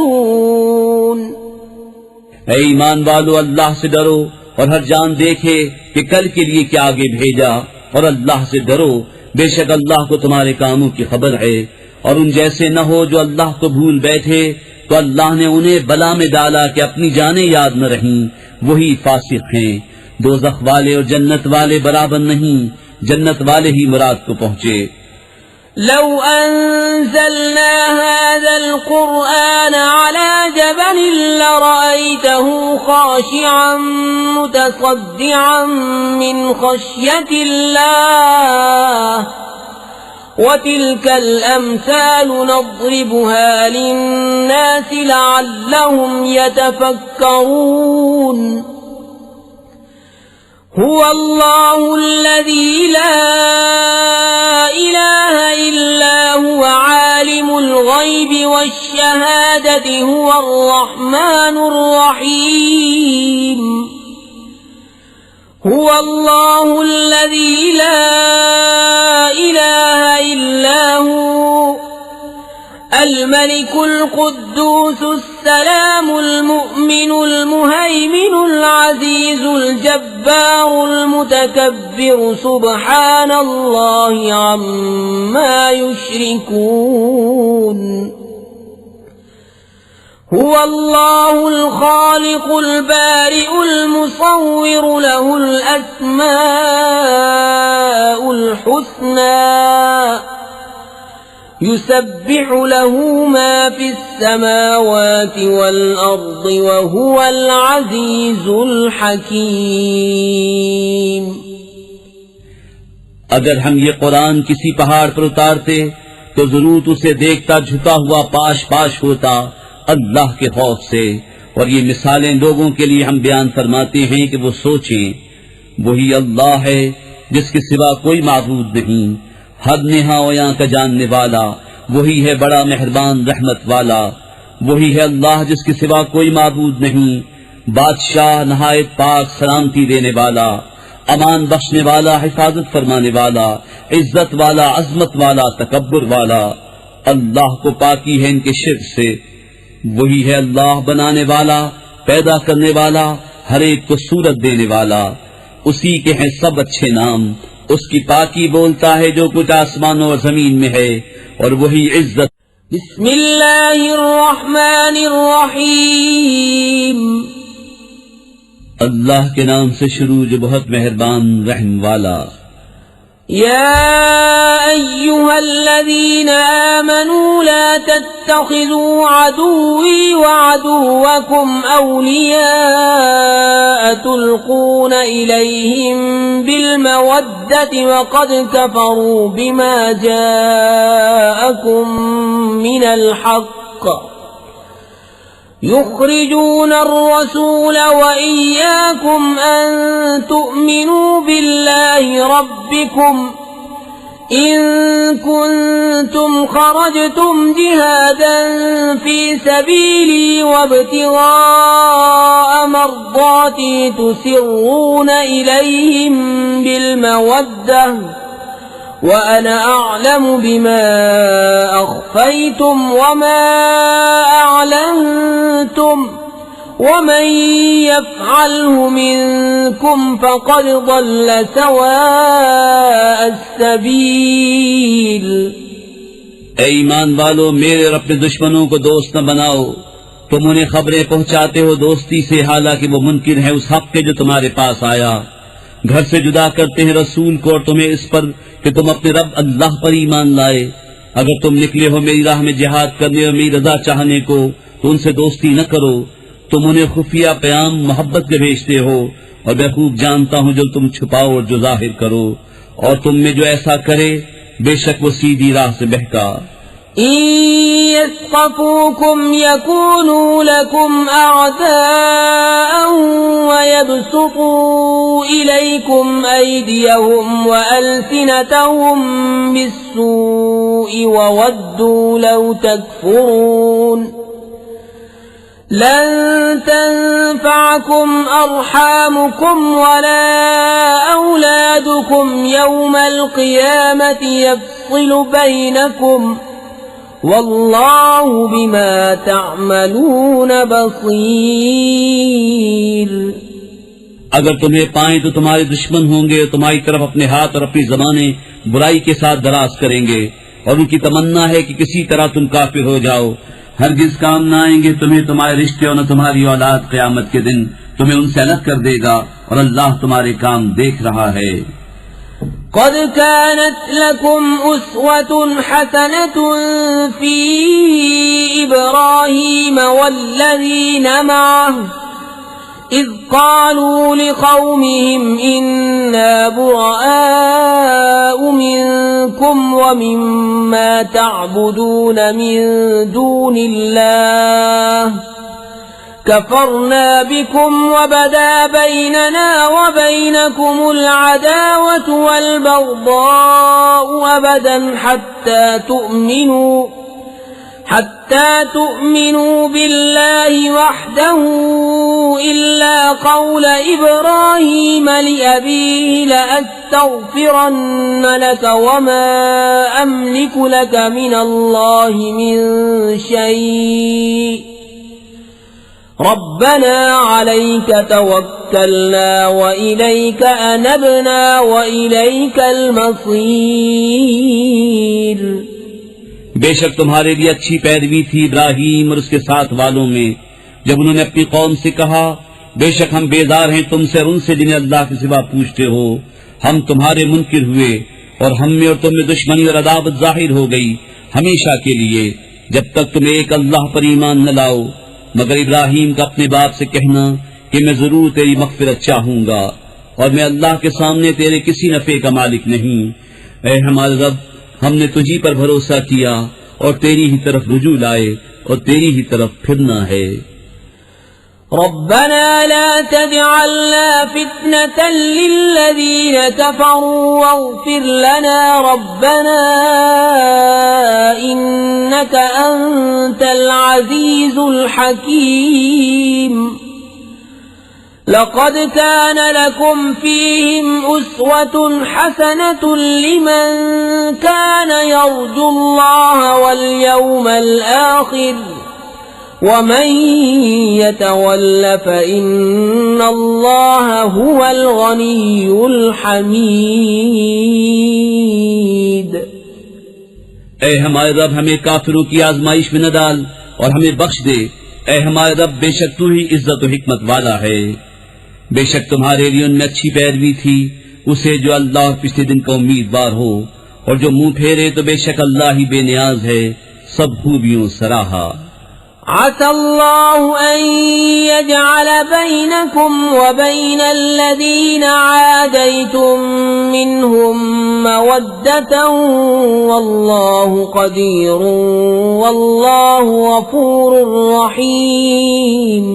ऐ ईमान वालो, अल्लाह से डरो और हर जान देखे कि कल के लिए क्या आगे भेजा, और अल्लाह से डरो, बेशक अल्लाह को तुम्हारे कामों की खबर है। और उन जैसे न हो जो अल्लाह को भूल बैठे, तो अल्लाह ने उन्हें बला में डाला कि अपनी जानें याद न रहीं, वही फासिक हैं। दोज़ख वाले और जन्नत वाले बराबर नहीं, जन्नत वाले ही मुराद को पहुँचे। लौ अंज़लना हाज़ल क़ुरआन अला जबलिन लरअयतहु ख़ाशिअन मुतसद्दिअन मिन ख़श्यतिल्लाह वतिल्कल अम्सालु नज़रिबुहा लिन्नासि लअल्लहुम यतफ़क्करून। हुवल्लाहुल्लज़ी ला इलाहा इल्ला हुवा आलिमुल ग़ैबि वश्शहादति हुवर रहमानुर रहीम। हुवल्लाहुल्लज़ी ला इलाहा इल्ला हु الملك القدوس السلام المؤمن المهيمن العزيز الجبار المتكبر سبحان الله عما يشركون هو الله الخالق البارئ المصور له الأسماء الحسنى يسبح له ما في السماوات والأرض وهو العزيز الحكيم। अगर हम ये कुरान किसी पहाड़ पर उतारते तो जरूर उसे देखता झुका हुआ पाश पाश होता अल्लाह के खौफ से। और ये मिसालें लोगों के लिए हम बयान फरमाते हैं कि वो सोचें। वही अल्लाह है जिसके सिवा कोई माबूद नहीं, हद नेहा ओया का जानने वाला, वही है बड़ा मेहरबान रहमत वाला। वही है अल्लाह जिसके सिवा कोई माबूद नहीं, बादशाह नहायत पाक सलामती देने वाला। अमान बख्शने वाला, हिफाजत फरमाने वाला, इज्जत वाला, अजमत वाला, तकब्बुर वाला। अल्लाह को पाकी है इनके शिर्क से। वही है अल्लाह बनाने वाला, पैदा करने वाला, हर एक को सूरत देने वाला। उसी के हैं सब अच्छे नाम। उसकी पाकी बोलता है जो कुछ आसमानों और जमीन में है, और वही इज्जत। बिस्मिल्लाहिर रहमानिर रहीम। अल्लाह के नाम से शुरू जो बहुत मेहरबान रहम वाला। या अय्युहल्लज़ीना आमनू ला तत्तखिज़ू अदुव्वी व अदुव्वकुम औलिया तुल्कून इलैहिम बिलमवद्दति व क़द कफ़रू बिमा जाअकुम मिनल हक़्क़ युख़रिजून अर्रसूल व इय्याकुम अन तु'मिनू बिल्लाहि रब्बिकुम इन कुंतुम खरजतुम जिहादन फी सबीली वब्तिगाअ मर्दाती तुसिर्रून इलैहिम बिलमवद्दह व अना अअलमु बिमा अख्फैतुम वमा अअलनतुम वमन यफ़अलहु मिनकुम फ़क़द ضل सवाअ अस्सबील। ऐ ईमान वालो, मेरे और अपने दुश्मनों को दोस्त न बनाओ। तुम उन्हें खबरें पहुंचाते हो दोस्ती से, हालांकि वो मुनकिर है उस हक के जो तुम्हारे पास आया। घर से जुदा करते हैं रसूल को और तुम्हें इस पर कि तुम अपने रब अल्लाह पर ईमान लाए। अगर तुम निकले हो मेरी राह में जिहाद करने और मेरी रजा चाहने को, तो उनसे दोस्ती न करो। तुम उन्हें खुफिया प्याम मोहब्बत के भेजते हो, और मैं खूब जानता हूँ जो तुम छुपाओ और जो जाहिर करो। और तुम में जो ऐसा करे, बेशक वो सीधी राह से बहका। यस्क़फ़ूकुम यकूनू लकुम अअदाअन व यबसुतू इलैकुम अयदियहुम व अल्सिनतहुम बिस्सूइ व वद्दू लौ तकफुरून लन तंफ़अकुम अर्हामुकुम वला औलादुकुम यौमल क़ियामति यफ़्सिलु बैनकुम वल्लाहु बिमा तअमलून बसीर। अगर तुम्हें पाएं तो तुम्हारे दुश्मन होंगे, तुम्हारी तरफ अपने हाथ और अपनी ज़बानें बुराई के साथ दराज करेंगे, और उनकी तमन्ना है कि किसी तरह तुम काफिर हो जाओ। हरगिज काम न आएंगे तुम्हें तुम्हारे रिश्ते और न तुम्हारी औलाद। क़यामत के दिन तुम्हें उनसे अलग कर देगा, और अल्लाह तुम्हारे काम देख रहा है। क़द कानत लकुम उस्वतुन हसनतुन फी इब्राहीम वल्लज़ीना मअहु इज़ क़ालू लिक़ौमिहिम इन्ना बुरआउ मिनकुम व मिम्मा तअबुदून मिन दूनिल्लाह कफ़रना बिकुम व बदा बैनना व बैनकुमुल अदावतु वल बग़दाउ अबदन हत्ता तु'मिनू बिल्लाहि वहदहु इल्ला क़ौल इब्राहीम लिअबीहि लअस्तग़फ़िरन्न लक वमा अमलिकु लक मिनल्लाहि मिन शै'इन रब्बना अलैक तवक्कलना व इलैक अनबना व इलैकल मसीर। बेशक तुम्हारे लिए अच्छी पैरवी थी इब्राहीम और उसके साथ वालों में, जब उन्होंने अपनी कौम से कहा, बेशक हम बेजार हैं तुमसे और उनसे जिन्हें अल्लाह के सिवा पूछते हो। हम तुम्हारे मुनकिर हुए, और हम में और तुम में दुश्मनी और अदावत जाहिर हो गई हमेशा के लिए, जब तक तुम एक अल्लाह पर ईमान न लाओ। मगर इब्राहीम का अपने बाप से कहना कि मैं जरूर तेरी मग़फ़िरत चाहूंगा, और मैं अल्लाह के सामने तेरे किसी नफे का मालिक नहीं। ऐ हमारे रब, हमने तुझी पर भरोसा किया और तेरी ही तरफ रुजू लाए और तेरी ही तरफ फिरना है। रब्बना ला तजअलना फितनतन लिल्लज़ीन कफ़रू वग़फ़िर लना रब्बना इन्नका अंतल अज़ीज़ुल हकीम। لقد كان لكم فيهم أسوة حسنة لمن كان يرجو الله واليوم الآخر ومن يتول فإن الله هو الغني الحميد। ऐ हमारे रब हमें काफिरों की आजमाइश में न डाल और हमें बख्श दे। ऐ हमारे रब बेशक तू ही इज्जत और हिकमत वाला है। बेशक तुम्हारे लिए उनमें अच्छी पैरवी थी उसे जो अल्लाह और पिछले दिन का उम्मीदवार हो, और जो मुंह फेरे तो बेशक अल्लाह ही बेनियाज है, सब खूबियों सराहा। असल्लाहु अन यजअल बैनकुम व बैन अल्लज़ीना आदैतुम मिनहुम मवद्दतन वल्लाहु क़दीरुन वल्लाहु गफूरुर रहीम।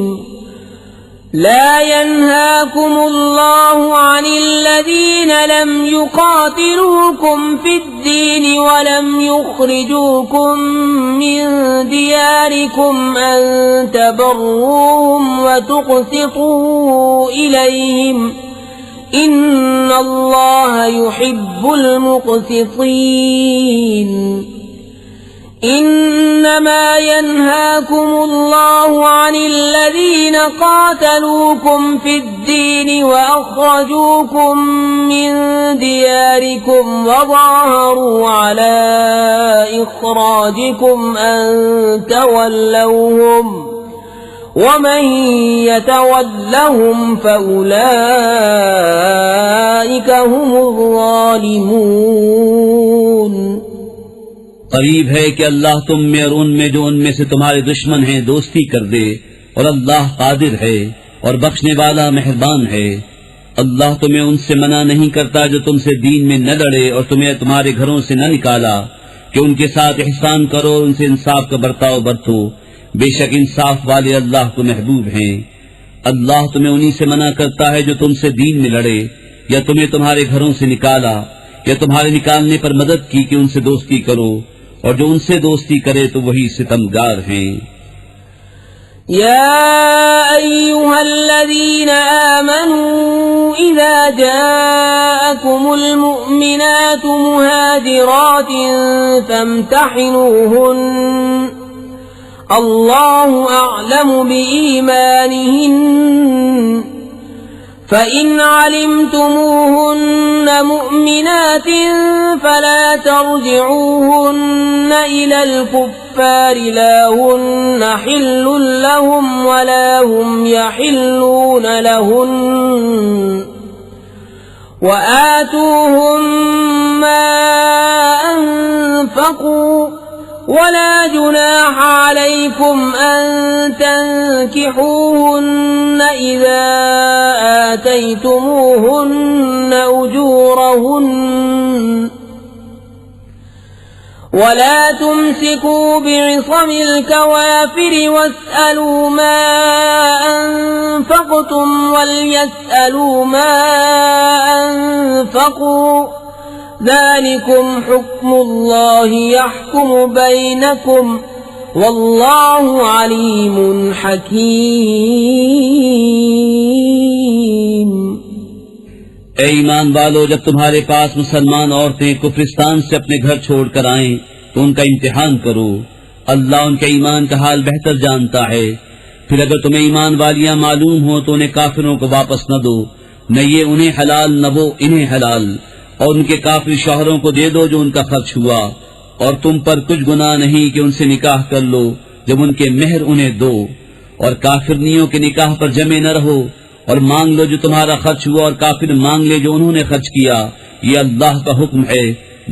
لا ينهاكم الله عن الذين لم يقاتلوكم في الدين ولم يخرجوكم من دياركم أن تبروهم وتقسطوا إليهم إن الله يحب المقسطين। إنما ينهاكم الله عن الذين قاتلوكم في الدين وأخرجوكم من دياركم وظاهروا على إخراجكم أن تولوهم ومن يتولهم فأولئك هم الظالمون। करीब है कि अल्लाह तुम में और उनमें जो उनमें से तुम्हारे दुश्मन हैं दोस्ती कर दे, और अल्लाह कादिर है और बख्शने वाला मेहरबान है। अल्लाह तुम्हें उनसे मना नहीं करता जो तुमसे दीन में न लड़े और तुम्हें तुम्हारे घरों से न निकाला कि उनके साथ एहसान करो, उनसे इंसाफ का बर्ताव बरतो। बेशक इंसाफ वाले अल्लाह को महबूब हैं। अल्लाह तुम्हें उन्हीं से मना करता है जो तुमसे दीन में लड़े या तुम्हें तुम्हारे घरों से निकाला या तुम्हारे निकालने पर मदद की कि उनसे दोस्ती करो, और जो उनसे दोस्ती करे तो वही सितमगार हैं। या अय्युहल्लज़ीना आमनू इज़ा जाअकुमुल मुमिनातु मुहाजिरातिन फम्तहिनूहुन्न अल्लाहु अअलमु बिईमानिहिन्न فإن علمتموهن مؤمنات فلا ترجعوهن إلى الكفار لا هن حل لهم ولا هم يحلون لهن وآتوهم ما أنفقوا ولا جناح عليكم أن تنكحوهن إذا آتيتموهن أجورهن ولا تمسكوا بعصم الكوافر واسألوا ما أنفقتم وليسألوا ما أنفقوا ذلكم حكم الله يحكم بينكم والله عليم حكيم। ऐ ईमान वालो, जब तुम्हारे पास मुसलमान औरतें कुफ्रिस्तान से अपने घर छोड़कर आएं तो उनका इम्तिहान करो। अल्लाह उनके ईमान का हाल बेहतर जानता है। फिर अगर तुम्हें ईमान वालियां मालूम हो तो उन्हें काफिरों को वापस न दो, न ये उन्हें हलाल न वो इन्हें हलाल, और उनके काफिर शौहरों को दे दो जो उनका खर्च हुआ, और तुम पर कुछ गुनाह नहीं कि उनसे निकाह कर लो जब उनके मेहर उन्हें दो, और काफिरनियों के निकाह पर जमे न रहो, और मांग लो जो तुम्हारा खर्च हुआ और काफिर मांग ले जो उन्होंने खर्च किया। ये अल्लाह का हुक्म है,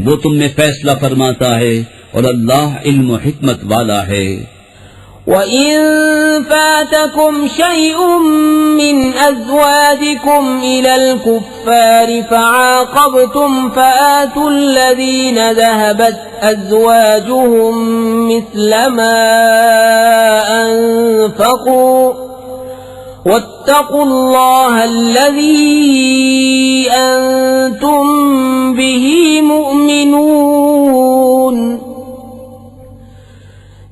वो तुम में फैसला फरमाता है, और अल्लाह इल्म और हिकमत वाला है। وَإِن فَاتَكُمْ شَيْءٌ مِّنْ أَزْوَاجِكُمْ إِلَى الْكُفَّارِ فَعَاقَبْتُمْ فَآتُوا الَّذِينَ ذَهَبَتْ أَزْوَاجُهُم مِّثْلَ مَا أَنفَقُوا وَاتَّقُوا اللَّهَ الَّذِي أَنتُم بِهِ مُؤْمِنُونَ।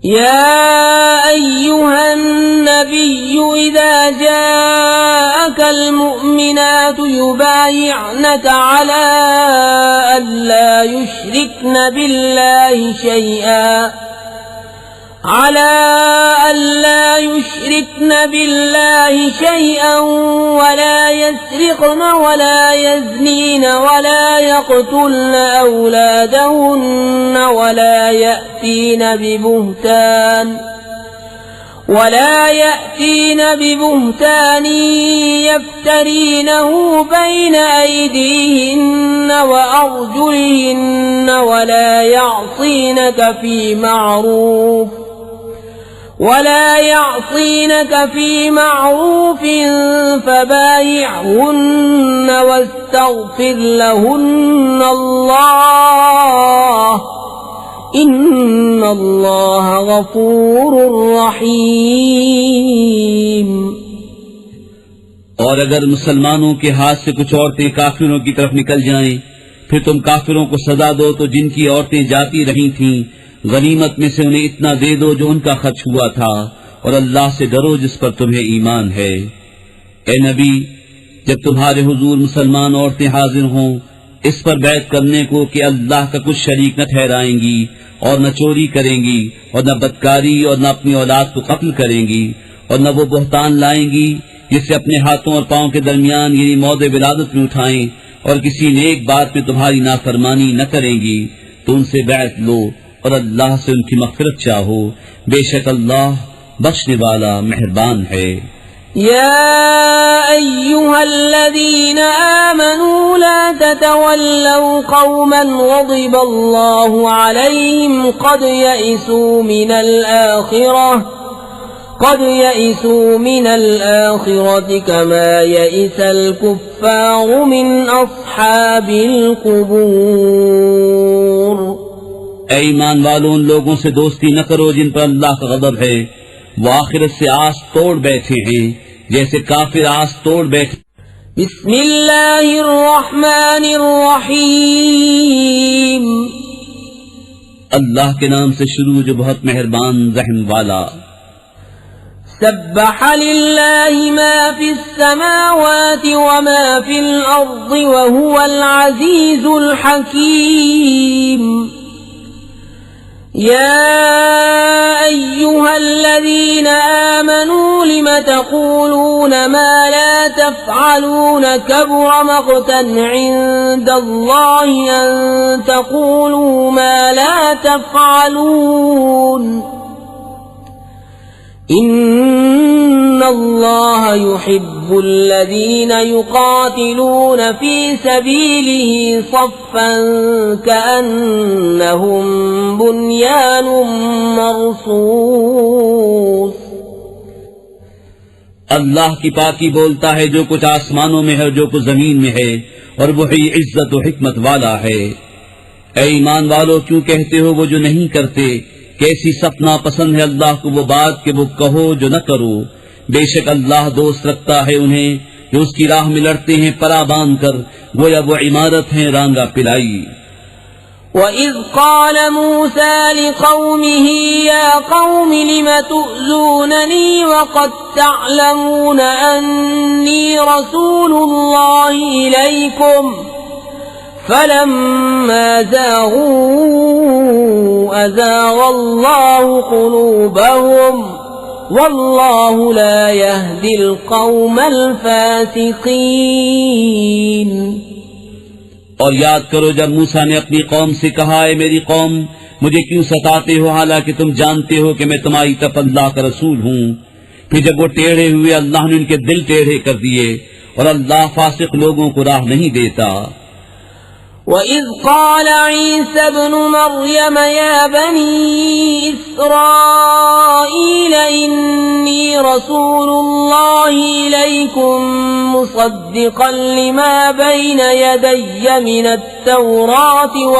يا أيها النبي إذا جاءك المؤمنات يبايعنك على ألا يشركن بالله شيئا ولا يسرقن ولا يزنين ولا يقتلن أولادهن ولا يأتين ببهتان يفترينه بين أيديهن وأرجلهن ولا يعصينك في معروف فبايعهن واستغفر لهن الله إن الله غفور رحيم। और अगर मुसलमानों के हाथ से कुछ औरतें काफिरों की तरफ निकल जाएं, फिर तुम काफिरों को सजा दो तो जिनकी औरतें जाती रही थीं गनीमत में से उन्हें इतना दे दो जो उनका खर्च हुआ था, और अल्लाह से डरो जिस पर तुम्हें ईमान है। ए नबी, जब तुम्हारे हुजूर मुसलमान औरतें हाजिर हों इस पर बैत करने को कि अल्लाह का कुछ शरीक न ठहराएंगी और न चोरी करेंगी और न बदकारी और न अपनी औलाद को कत्ल करेंगी और न वो बुहतान लाएंगी जिससे अपने हाथों और पांव के दरमियान यानी मौदे विलादत में उठाएं और किसी नेक बात में तुम्हारी नाफरमानी न करेंगी, तो उनसे बैत लो और अल्लाह से उनकी मग़फ़िरत चाहो, बेशक अल्लाह बख्शने वाला मेहरबान है। या अय्युहल्लज़ीन आमनू ला ततवल्लव कौमन ग़ज़िबल्लाहु अलैहिम क़द यइसू मिनल आखिरति कमा यइसल कुफ़्फ़ारु मिन अस्हाबिल क़ुबूर। ऐ ईमान वालों, उन लोगों से दोस्ती न करो जिन पर अल्लाह का गज़ब है, वो आखिरत से आस तोड़ बैठे हैं जैसे काफिर आस तोड़ बैठे। बिस्मिल्लाहिर्रहमानिर्रहीम। अल्लाह के नाम से शुरू जो बहुत मेहरबान रहम वाला। सब्बह लिल्लाहि मा फिस समावाति व मा फिल अर्दि व हुवल अज़ीज़ुल हकीम। या अय्युहल्लज़ीन आमनू लिम तक़ूलून मा ला तफ़अलून कबुर मक़तन इंदल्लाहि अन तक़ूलू मा ला तफ़अलून। इन्नल्लाह युहिब्बुल्लज़ीन युक़ातिलून फ़ी सबीलिहि सफ़्फ़न कअन्नहुम बुन्यानुम मरसूस। अल्लाह की पाकी बोलता है जो कुछ आसमानों में है और जो कुछ जमीन में है, और वही इज्जत और हिकमत वाला है। ऐ ईमान वालों, क्यों कहते हो वो जो नहीं करते? कैसी सपना पसंद है अल्लाह को वो बात कि वो कहो जो न करो। बेशक अल्लाह दोस्त रखता है उन्हें जो उसकी राह में लड़ते हैं परा बांध कर, गोया वो इमारत है रांगा पिलाई। वइज़ क़ाल मूसा लिक़ौमिही या क़ौमि लिम तु'ज़ूननी वक़द तअलमून अन्नी रसूलुल्लाहि इलैकुम फलम्मा ज़ाग़ू अज़ाग़ल्लाहु क़ुलूबहुम वल्लाहु ला यहदिल क़ौमल फ़ासिक़ीन। और याद करो जब मूसा ने अपनी कौम से कहा, है मेरी कौम मुझे क्यों सताते हो हालांकि तुम जानते हो कि मैं तुम्हारी तरफ अल्लाह का रसूल हूँ। फिर जब वो टेढ़े हुए अल्लाह ने उनके दिल टेढ़े कर दिए, और अल्लाह फासिक लोगों को राह नहीं देता। वइज़ क़ाल ईसा इब्नु मर्यम या बनी इस्राईल इन्नी रसूलुल्लाहि इलैकुम मुसद्दिक़न लिमा बैन यदय्य मिनत तौराति व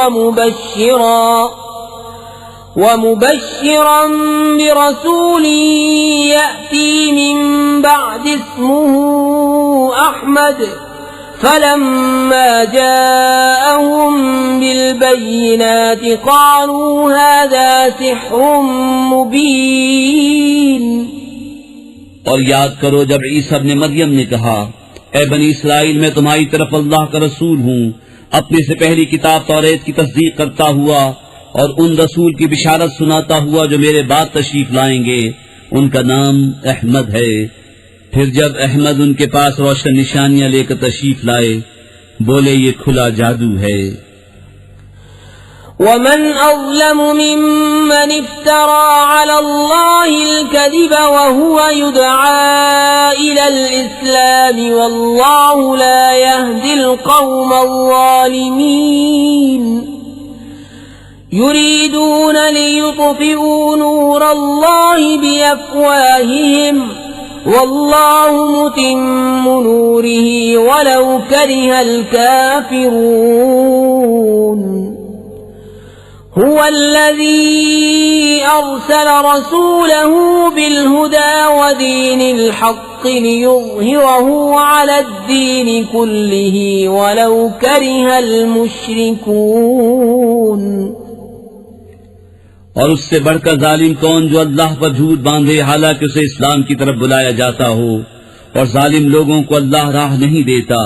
मुबश्शिरन बिरसूलिन यअती मिन बअदि इस्मुहु अहमद فلما جاءهم بالبينات قالوا هذا سحر مبين। और याद करो जब ईसा ने मरियम ने कहा, ए बनी इसराइल, मैं तुम्हारी तरफ अल्लाह का रसूल हूँ, अपने से पहली किताब तौरेत की तस्दीक करता हुआ और उन रसूल की बिशारत सुनाता हुआ जो मेरे बाद तशरीफ लाएंगे। उनका नाम अहमद है। फिर जब अहमद उनके पास रोशन निशानियां लेकर तशरीफ लाए, बोले ये खुला जादू है। ومن أظلم ممن افترى على الله الكذب وهو يدعى إلى الإسلام والله لا يهدي القوم الظالمين يريدون ليطفئوا نور الله بأفواههم والله متم نوره ولو كره الكافرون هو الذي أرسل رسوله بالهدى ودين الحق ليظهره على الدين كله ولو كره المشركون। और उससे बढ़कर जालिम कौन जो अल्लाह पर झूठ बांधे हालांकि उसे इस्लाम की तरफ बुलाया जाता हो, और जालिम लोगों को अल्लाह राह नहीं देता।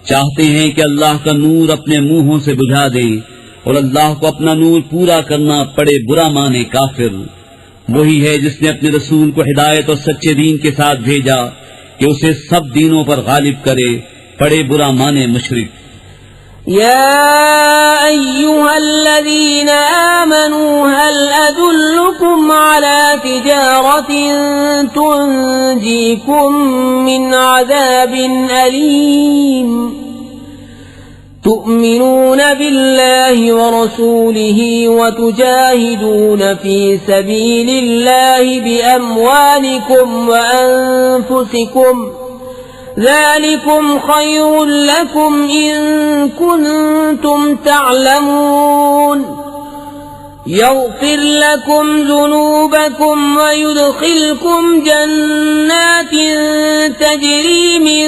चाहते हैं कि अल्लाह का नूर अपने मुंहों से बुझा दे और अल्लाह को अपना नूर पूरा करना पड़े, बुरा माने काफिर। वही है जिसने अपने रसूल को हिदायत और सच्चे दीन के साथ भेजा कि उसे सब दीनों पर गालिब करे, पड़े बुरा माने मुशरिक। يا أيها الذين آمنوا هل أدلكم على تجارة تنجيكم من عذاب أليم تؤمنون بالله ورسوله وتجاهدون في سبيل الله بأموالكم وأنفسكم ذلكم خير لكم إن كنتم تعلمون يغفر لكم ذنوبكم ويدخلكم جنات تجري من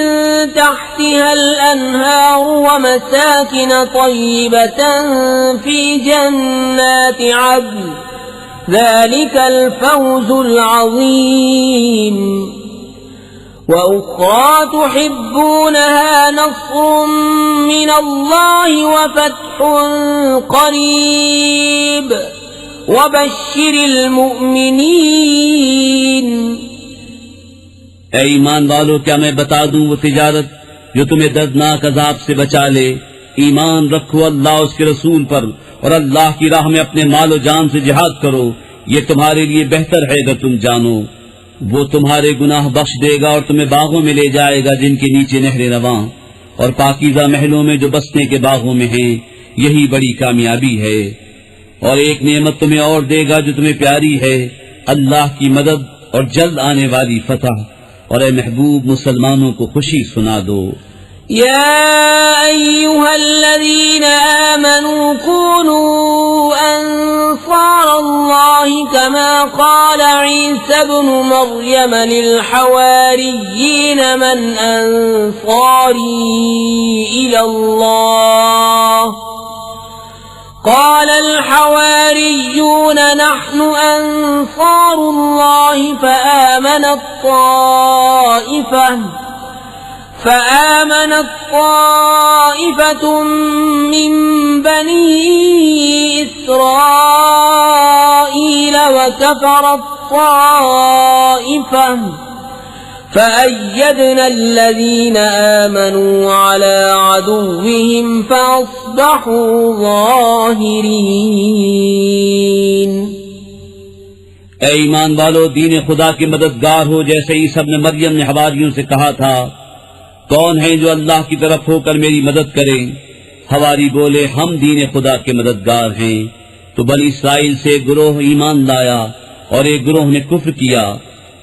تحتها الأنهار ومساكن طيبة في جنات عدن ذلك الفوز العظيم وأخرى تحبونها نصر من الله وفتح قريب وبشر المؤمنين। ऐ ईमान वालों, क्या मैं बता दूं वो तिजारत जो तुम्हें दर्दनाक अजाब से बचा ले। ईमान रखो अल्लाह उसके रसूल पर और अल्लाह की राह में अपने मालो जान से जिहाद करो, ये तुम्हारे लिए बेहतर है अगर तुम जानो। वो तुम्हारे गुनाह बख्श देगा और तुम्हें बागों में ले जाएगा जिनके नीचे नहरें रवां, और पाकीज़ा महलों में जो बसने के बागों में हैं, यही बड़ी कामयाबी है। और एक नेमत तुम्हें और देगा जो तुम्हें प्यारी है, अल्लाह की मदद और जल्द आने वाली फतह। और ए महबूब, मुसलमानों को खुशी सुना दो। يا أيها الذين آمنوا كونوا أنصار الله كما قال عيسى ابن مريم للحواريين من أنصاري إلى الله قال الحواريون نحن أنصار الله فآمنت طائفة من بني إسرائيل وكفرت طائفة فأيدنا الذين آمنوا على عدوهم فأصبحوا ظاهرين। ऐ ईमान वालो, दीन खुदा के मददगार हो जैसे ईसा इब्न मरियम ने हवारियों से कहा था, कौन है जो अल्लाह की तरफ होकर मेरी मदद करें। हवारी बोले, हम दीन खुदा के मददगार हैं। तो बनी इस्राइल से एक गिरोह ईमान लाया और एक गिरोह ने कुफ्र किया,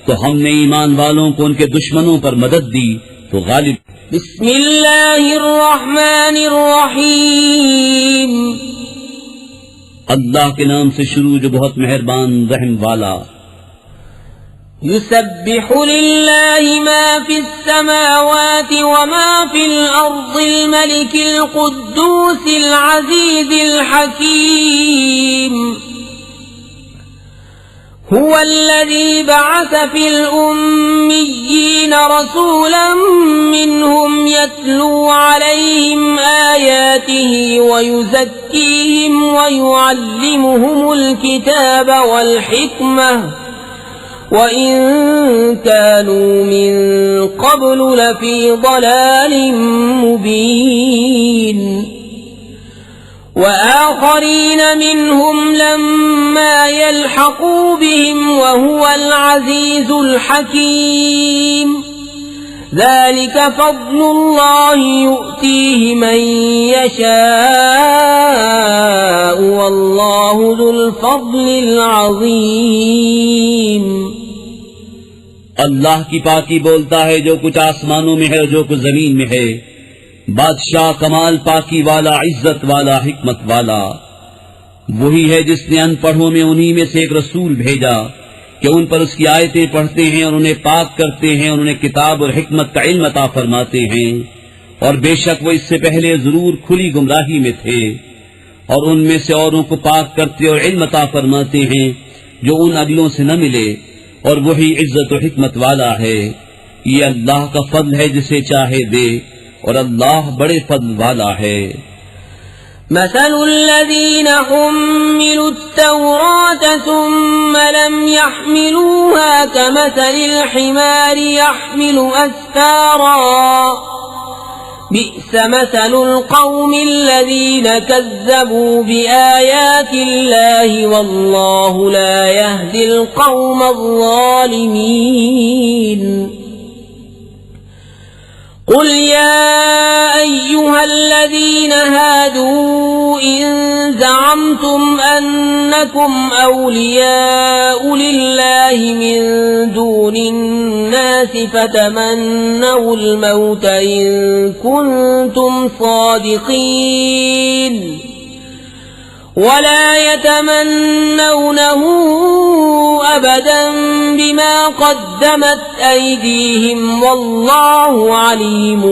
तो हमने ईमान वालों को उनके दुश्मनों पर मदद दी तो गालिब। बिस्मिल्लाहिर्रहमानिर्रहीम, अल्लाह के नाम से शुरू जो बहुत मेहरबान रहम वाला। يسبح لله ما في السماوات وما في الأرض الملك القدوس العزيز الحكيم هو الذي بعث في الأميين رسولا منهم يتلو عليهم آياته ويزكيهم ويعلمهم الكتاب والحكمة وإن كانوا من قبل لفي ضلال مبين وآخرين منهم لما يلحقوا بهم وهو العزيز الحكيم ذلك فضل الله يؤتيه من يشاء والله ذو الفضل العظيم अल्लाह की पाकी बोलता है जो कुछ आसमानों में है और जो कुछ जमीन में है। बादशाह कमाल पाकी वाला, इज्जत वाला, हिकमत वाला वही है जिसने अनपढ़ों में उन्हीं में से एक रसूल भेजा कि उन पर उसकी आयतें पढ़ते हैं और उन्हें पाक करते हैं और उन्हें किताब और हिकमत का इल्म अता फरमाते हैं। और बेशक वो इससे पहले जरूर खुली गुमराही में थे और उनमें से औरों को पाक करते और इल्म अता फरमाते हैं जो उन अगलों से न मिले। और वही इज्जत और हिकमत वाला है। ये अल्लाह का फضل है जिसे चाहे दे और अल्लाह बड़े फضل वाला है। مثل الذين حملوا التوراة ثم لم يحملوها كمثل الحمار يحمل أسفارا بئس مثل القوم الذين كذبوا بآيات الله والله لا يهدي القوم الظالمين قل يا أيها الذين هادوا إن زعمتم أنكم أولياء لله من دون الناس فتمنوا الموت إن كنتم صادقين ولا يتمنونه أبدا بما قدمت أيديهم والله عليم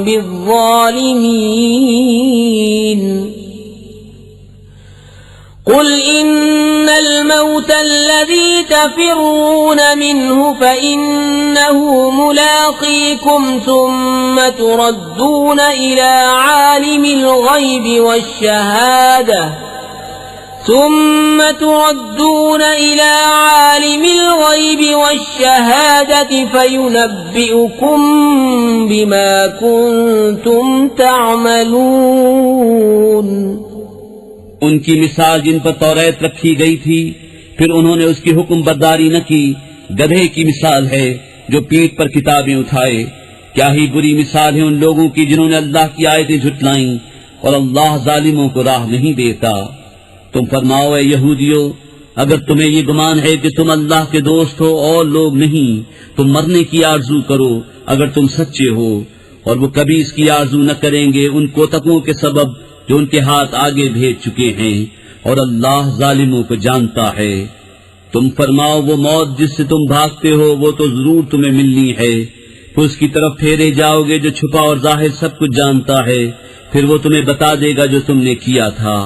بالظالمين قل إن الموت الذي تفرون منه فإنه ملاقيكم ثم تردون إلى عالم الغيب والشهادة فينبئكم بما كنتم تعملون उनकी मिसाल जिन पर तौरात रखी गई थी फिर उन्होंने उसकी हुक्म बरदारी न की, गधे की मिसाल है जो पीठ पर किताबें उठाए। क्या ही बुरी मिसाल है उन लोगों की जिन्होंने अल्लाह की आयतें झुटलाईं और अल्लाह जालिमों को राह नहीं देता। तुम फरमाओ ए यहूदियों, अगर तुम्हें ये गुमान है कि तुम अल्लाह के दोस्त हो और लोग नहीं, तुम मरने की आरजू करो अगर तुम सच्चे हो। और वो कभी इसकी आरजू न करेंगे उन कोतकों के सबब जो उनके हाथ आगे भेज चुके हैं और अल्लाह जालिमों को जानता है। तुम फरमाओ वो मौत जिससे तुम भागते हो वो तो जरूर तुम्हें मिलनी है, फिर उसकी तरफ फेरे जाओगे जो छुपा और जाहिर सब कुछ जानता है, फिर वो तुम्हें बता देगा जो तुमने किया था।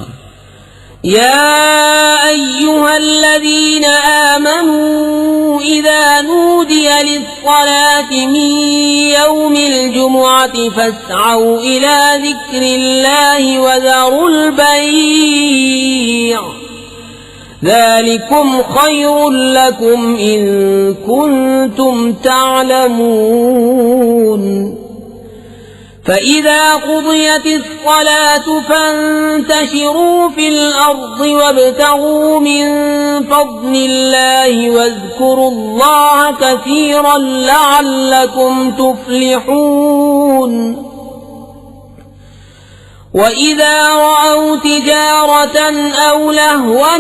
يا أيها الذين آمنوا إذا نودي للصلاة من يوم الجمعة فاسعوا إلى ذكر الله وذروا البيع ذلكم خير لكم إن كنتم تعلمون فإذا قضيت الصلاة فانتشروا في الأرض وابتغوا من فضل الله واذكروا الله كثيرا لعلكم تفلحون وإذا رأوا تجارة أو لهوا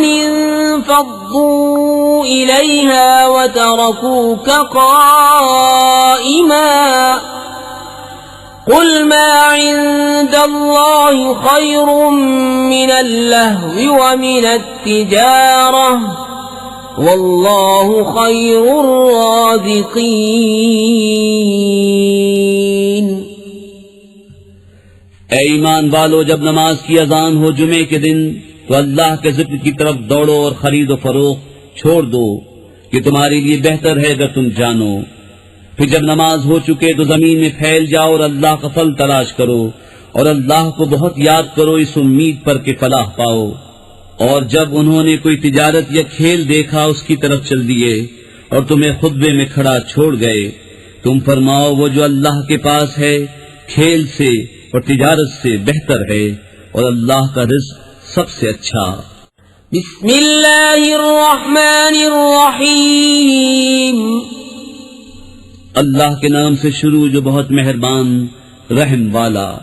انفضوا إليها وتركوك قائما قل ما عند الله خير من اللهو ومن التجارة वल्लाहु खैरुर राज़िकीन। ऐ ईमान वालो, जब नमाज की अजान हो जुमे के दिन तो अल्लाह के जिक्र की तरफ दौड़ो और खरीद व फरोख्त छोड़ दो कि तुम्हारे लिए बेहतर है अगर तुम जानो। फिर जब नमाज हो चुके तो जमीन में फैल जाओ और अल्लाह का फल तलाश करो और अल्लाह को बहुत याद करो इस उम्मीद पर कि फलाह पाओ। और जब उन्होंने कोई तिजारत या खेल देखा उसकी तरफ चल दिए और तुम्हें खुतबे में खड़ा छोड़ गए। तुम फरमाओ वो जो अल्लाह के पास है खेल से और तिजारत से बेहतर है और अल्लाह का रिज़्क़ सबसे अच्छा। बिस्मिल्लाहिर्रहमानिर्रहीम। अल्लाह के नाम से शुरू जो बहुत मेहरबान रहम वाला।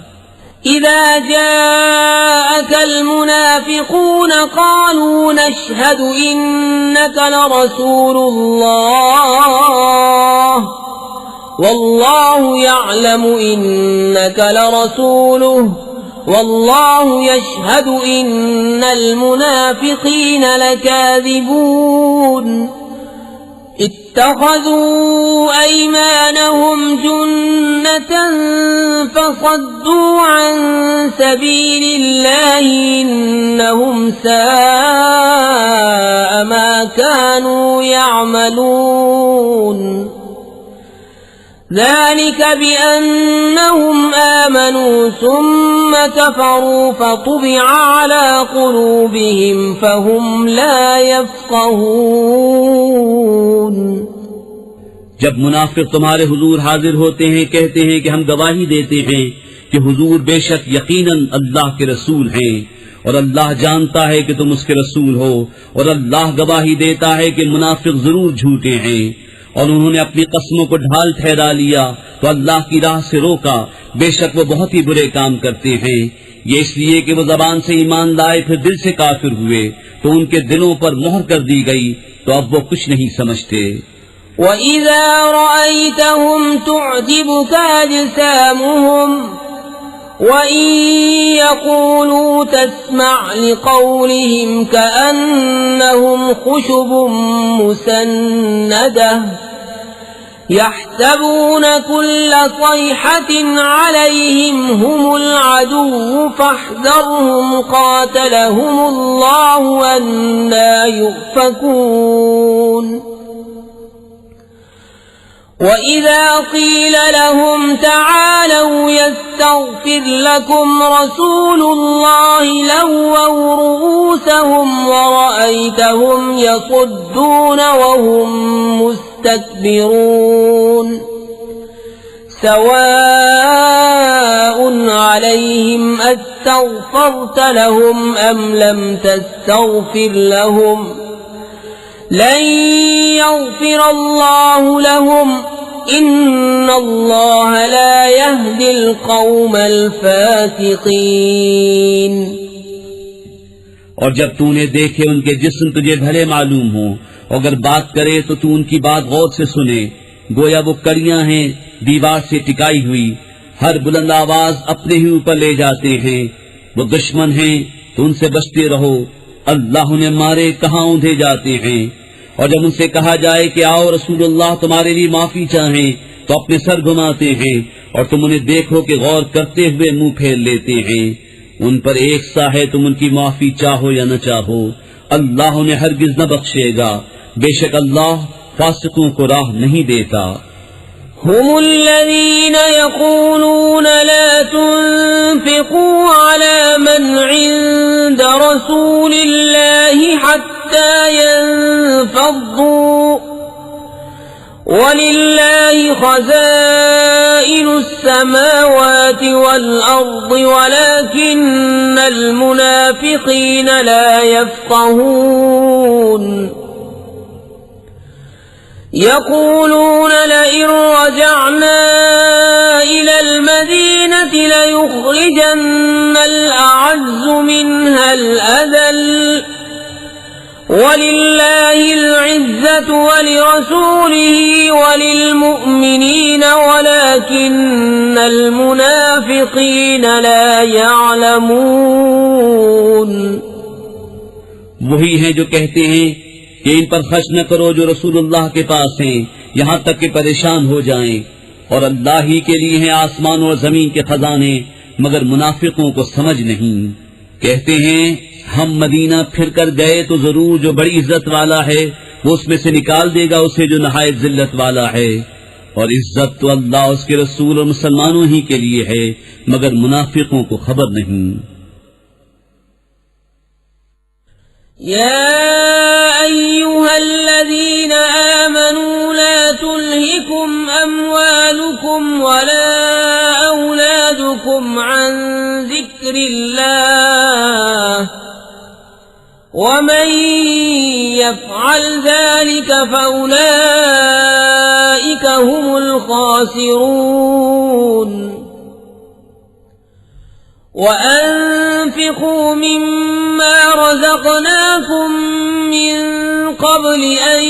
इज़ा जाअकल मुनाफ़िक़ून क़ालू नशहदु इन्नका लरसूलुल्लाह वल्लाहु यअलमु इन्नका लरसूलुहु वल्लाहु यशहदु इन्नल मुनाफ़िक़ीन लकाज़िबून। इत्तख़ज़ू अयमानहुम जुन्नतन फसद्दू अन सबीलिल्लाहि इन्नहुम साअ मा कानू यअमलून। ذلك بأنهم آمنوا ثم كفروا فطبع على قلوبهم فهم لا يفقهون। जब मुनाफिक तुम्हारे हुजूर हाजिर होते हैं कहते हैं कि हम गवाही देते हैं कि हुजूर बेशक यकीनन अल्लाह के रसूल हैं और अल्लाह जानता है कि तुम उसके रसूल हो और अल्लाह गवाही देता है कि मुनाफिक जरूर झूठे हैं। और उन्होंने अपनी कस्मों को ढाल ठहरा लिया तो अल्लाह की राह से रोका, बेशक वो बहुत ही बुरे काम करते हैं। ये इसलिए कि वो जबान से ईमान लाए फिर दिल से काफिर हुए तो उनके दिलों पर मोहर कर दी गई तो अब वो कुछ नहीं समझते। वइज़ा रअयतहुम तुअजिबुका अजसामुहुम वइन यक़ूलू तस्मअ लिक़ौलिहिम कअन्नहुम खुशुबुम मुसन्नदह यहसबून कुल्ल सयहतिन अलैहिम हुमुल अदुव्वु फहज़रहुम क़ातलहुमुल्लाहु अन्ना युफ़कून। وإذا قيل لهم تعالوا يستغفر لكم رسول الله لووا رؤوسهم ورأيتهم يصدون وهم مستكبرون سواء عليهم أستغفرت لهم أم لم تستغفر لهم لن يغفر الله لهم إن الله لا يهدي القوم الفاسقين। और जब तूने देखे उनके जिस्म तुझे भले मालूम हो, अगर बात करे तो तू उनकी बात गौर से सुने, गोया वो कड़ियां हैं दीवार से टिकाई हुई, हर बुलंद आवाज अपने ही ऊपर ले जाते हैं। वो दुश्मन हैं तो उनसे बचते रहो, अल्लाह उन्हें मारे कहाँ ऊंधे जाते हैं। और जब उनसे कहा जाए कि आओ रसूलुल्लाह तुम्हारे लिए माफी चाहें तो अपने सर घुमाते हैं और तुम उन्हें देखो कि गौर करते हुए मुंह फेर लेते हैं। उन पर एक सा है, तुम उनकी माफी चाहो या न चाहो, अल्लाह उन्हें हरगिज न बख्शेगा, बेशक अल्लाह फासिकों को राह नहीं देता। हुमुल्लज़ीन यक़ूलून ला तुन्फ़िक़ू अला मन इन्द रसूलिल्लाहि हत्ता यन्फ़द्दू वलिल्लाहि ख़ज़ाइनुस समावाति वल अर्दि वलाकिन्नल मुनाफ़िक़ीन ला यफ़क़हून। यक़ूलून लइन रजअना इलल मदीनति लयुख़रिजन्नल अअज़्ज़ु मिन्हल अज़ल्ल वलिल्लाहिल इज़्ज़तु वलिरसूलिहि वलिलमुअ्मिनीन वलाकिन्नल मुनाफ़िक़ीन ला यअलमून। वही हैं जो कहते हैं कि इन पर खर्च न करो जो रसूलुल्लाह के पास हैं, यहाँ तक कि परेशान हो जाएं। और अल्लाह ही के लिए हैं आसमान और जमीन के खजाने, मगर मुनाफिकों को समझ नहीं। कहते हैं हम मदीना फिर कर गए तो जरूर जो बड़ी इज्जत वाला है वो उसमें से निकाल देगा उसे जो नहायत जिल्लत वाला है। और इज्जत तो अल्लाह, उसके रसूल और मुसलमानों ही के लिए है, मगर मुनाफिकों को खबर नहीं। या अय्युहल्लज़ीना आमनू ला तुल्हिकुम अम्वालुकुम वला औलादुकुम अन ज़िक्रिल्लाह वमन यफ़अल ज़ालिका फ़उलाइका हुमुल ख़ासिरून। وأنفقوا مما رزقناكم من قبل أن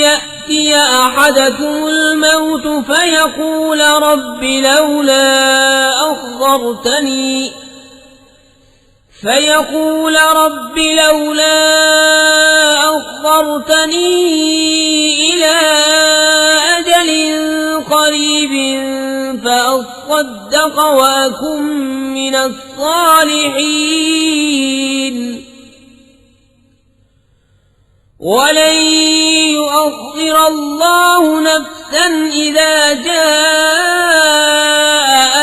يأتي أحدكم الموت فيقول رب لولا أخرتني إلى أجل قريب فأصدق وأكن من الصالحين ولن يؤخر الله نفسا إذا جاء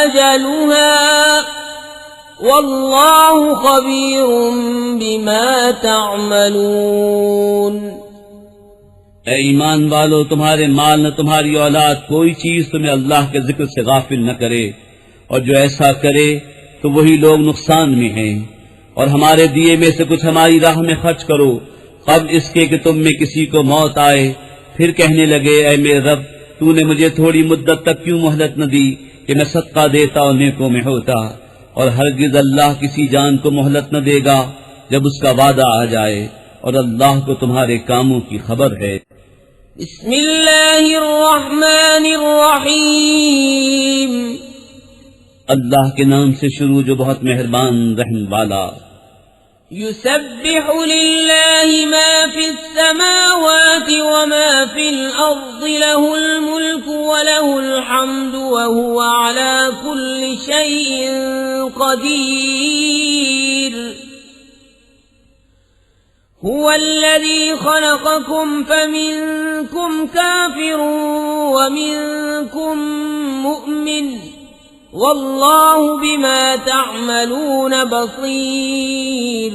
أجلها والله خبير بما تعملون। ऐ ईमान वालो, तुम्हारे माल न तुम्हारी औलाद कोई चीज तुम्हें अल्लाह के जिक्र से गाफिल न करे, और जो ऐसा करे तो वही लोग नुकसान में हैं। और हमारे दिए में से कुछ हमारी राह में खर्च करो, कब इसके कि तुम में किसी को मौत आए, फिर कहने लगे ऐ मेरे रब, तूने मुझे थोड़ी मुद्दत तक क्यों मोहलत न दी कि मैं सदका देता और नेकों में होता। और हरगिज अल्लाह किसी जान को मोहलत न देगा जब उसका वादा आ जाए, और अल्लाह को तुम्हारे कामों की खबर है। बिस्मिल्लाहिर्रहमानिर्रहीम। अल्लाह के नाम से शुरू जो बहुत मेहरबान रहम वाला। युसब्बिहु लिल्लाहि मा फिस समावाति व मा फिल अर्दि लहुल मुल्कु व लहुल हम्दु व हुवा अला कुल्लि शैइन क़दीर। हुवल्लज़ी ख़लक़कुम फमिनकुम काफ़िरुन व मिनकुम मुअमिन वल्लाहु बिमा तअमलून बसीर।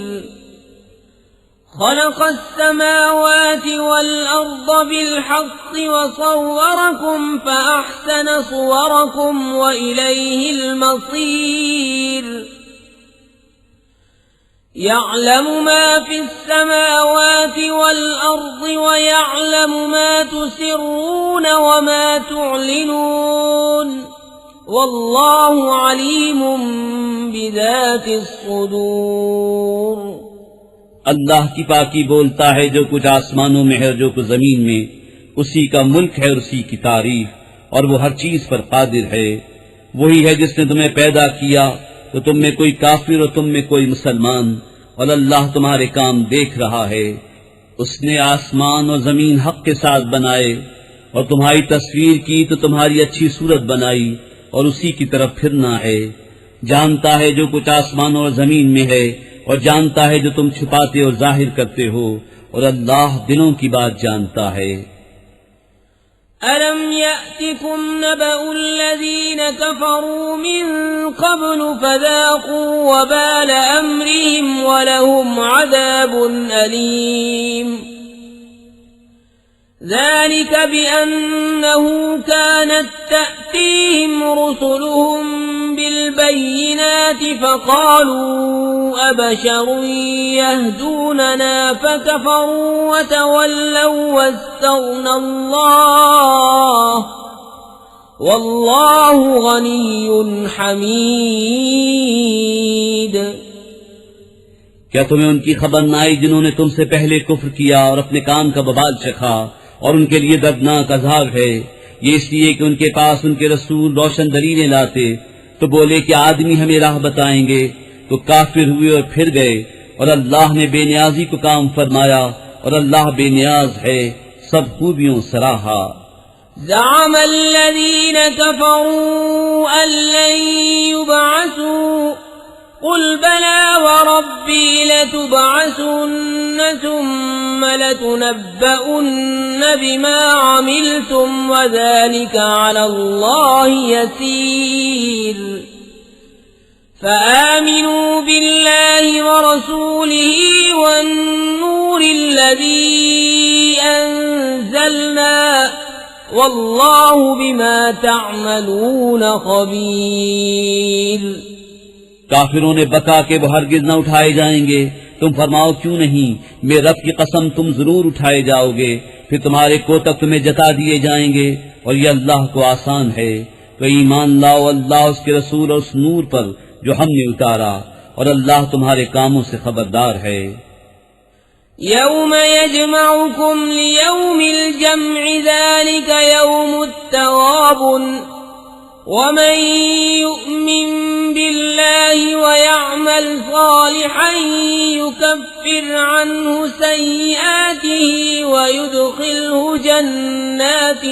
खलक़स समावाति वल अर्द बिल हक़्क़ि व सव्वरकुम फ़अहसन सुवरकुम व इलैहिल मसीर। यअलमु मा फिस समावाति वल अर्द व यअलमु मा तुसिर्रून व मा तुअलिनून वल्लाहु अलीमुम बिज़ातिस सुदूर। अल्लाह की पाकी बोलता है जो कुछ आसमानों में है और जो कुछ जमीन में, उसी का मुल्क है और उसी की तारीफ, और वो हर चीज पर कादिर है। वही है जिसने तुम्हें पैदा किया तो तुम में कोई काफिर और तुम में कोई मुसलमान, और अल्लाह तुम्हारे काम देख रहा है। उसने आसमान और जमीन हक के साथ बनाए और तुम्हारी तस्वीर की तो तुम्हारी अच्छी सूरत बनाई, और उसी की तरफ फिरना है। जानता है जो कुछ आसमानों और जमीन में है, और जानता है जो तुम छुपाते और जाहिर करते हो, और अल्लाह दिलों की बात जानता है। अलम यअतिकुम नबउल्लज़ीन कफ़रू मिन क़ब्लु फ़ज़ाक़ू वबाल अम्रिहिम वलहुम अज़ाबुन अलीम। ذلك بأنه كانت تأتيهم رسلهم بالبينات فقالوا أبشر يهدوننا فكفروا وتولوا واستغنى الله والله غني حميد। क्या तुम्हें उनकी खबर न आई जिन्होंने तुमसे पहले कुफ्र किया और अपने काम का बबाल चखा, और उनके लिए दर्दनाक अज़ाब है। ये इसलिए कि उनके पास उनके रसूल रोशन दलीलें लाते तो बोले कि आदमी हमें राह बताएंगे, तो काफिर हुए और फिर गए, और अल्लाह ने बेनियाजी को काम फरमाया और अल्लाह बेनियाज है, सब खूबियों सराहा। ज़अम अल्लज़ीन कफ़रू अल्लन युबअसू क़ुल बला वरब्बी लतुबअसुन्न सुम्म लतुनब्बउन्न बिमा अमिलतुम वज़ालिका अलल्लाहि यसीर। फ़आमिनू बिल्लाहि वरसूलिही वन्नूरिल्लज़ी अंज़लना वल्लाहु बिमा तअमलून खबीर। काफिरों ने बका के वो हरगिज न उठाए जाएंगे। तुम फरमाओ क्यों नहीं, मेरे रब की कसम तुम जरूर उठाए जाओगे, फिर तुम्हारे कोतक तुम्हें जता दिए जाएंगे और ये अल्लाह को आसान है। तो ईमान लाओ अल्लाह, उसके रसूल और उस नूर पर जो हमने उतारा, और अल्लाह तुम्हारे कामों से खबरदार है। यौम यजमउकुम लियौमिल जम्इ ज़ालिका यौमुत तग़ाबुन वमन यु'मिन बिल्लाहि वयअमल सालिहन युकफ्फिर अन्हु सय्यिआतिही वयुदखिलहु जन्नात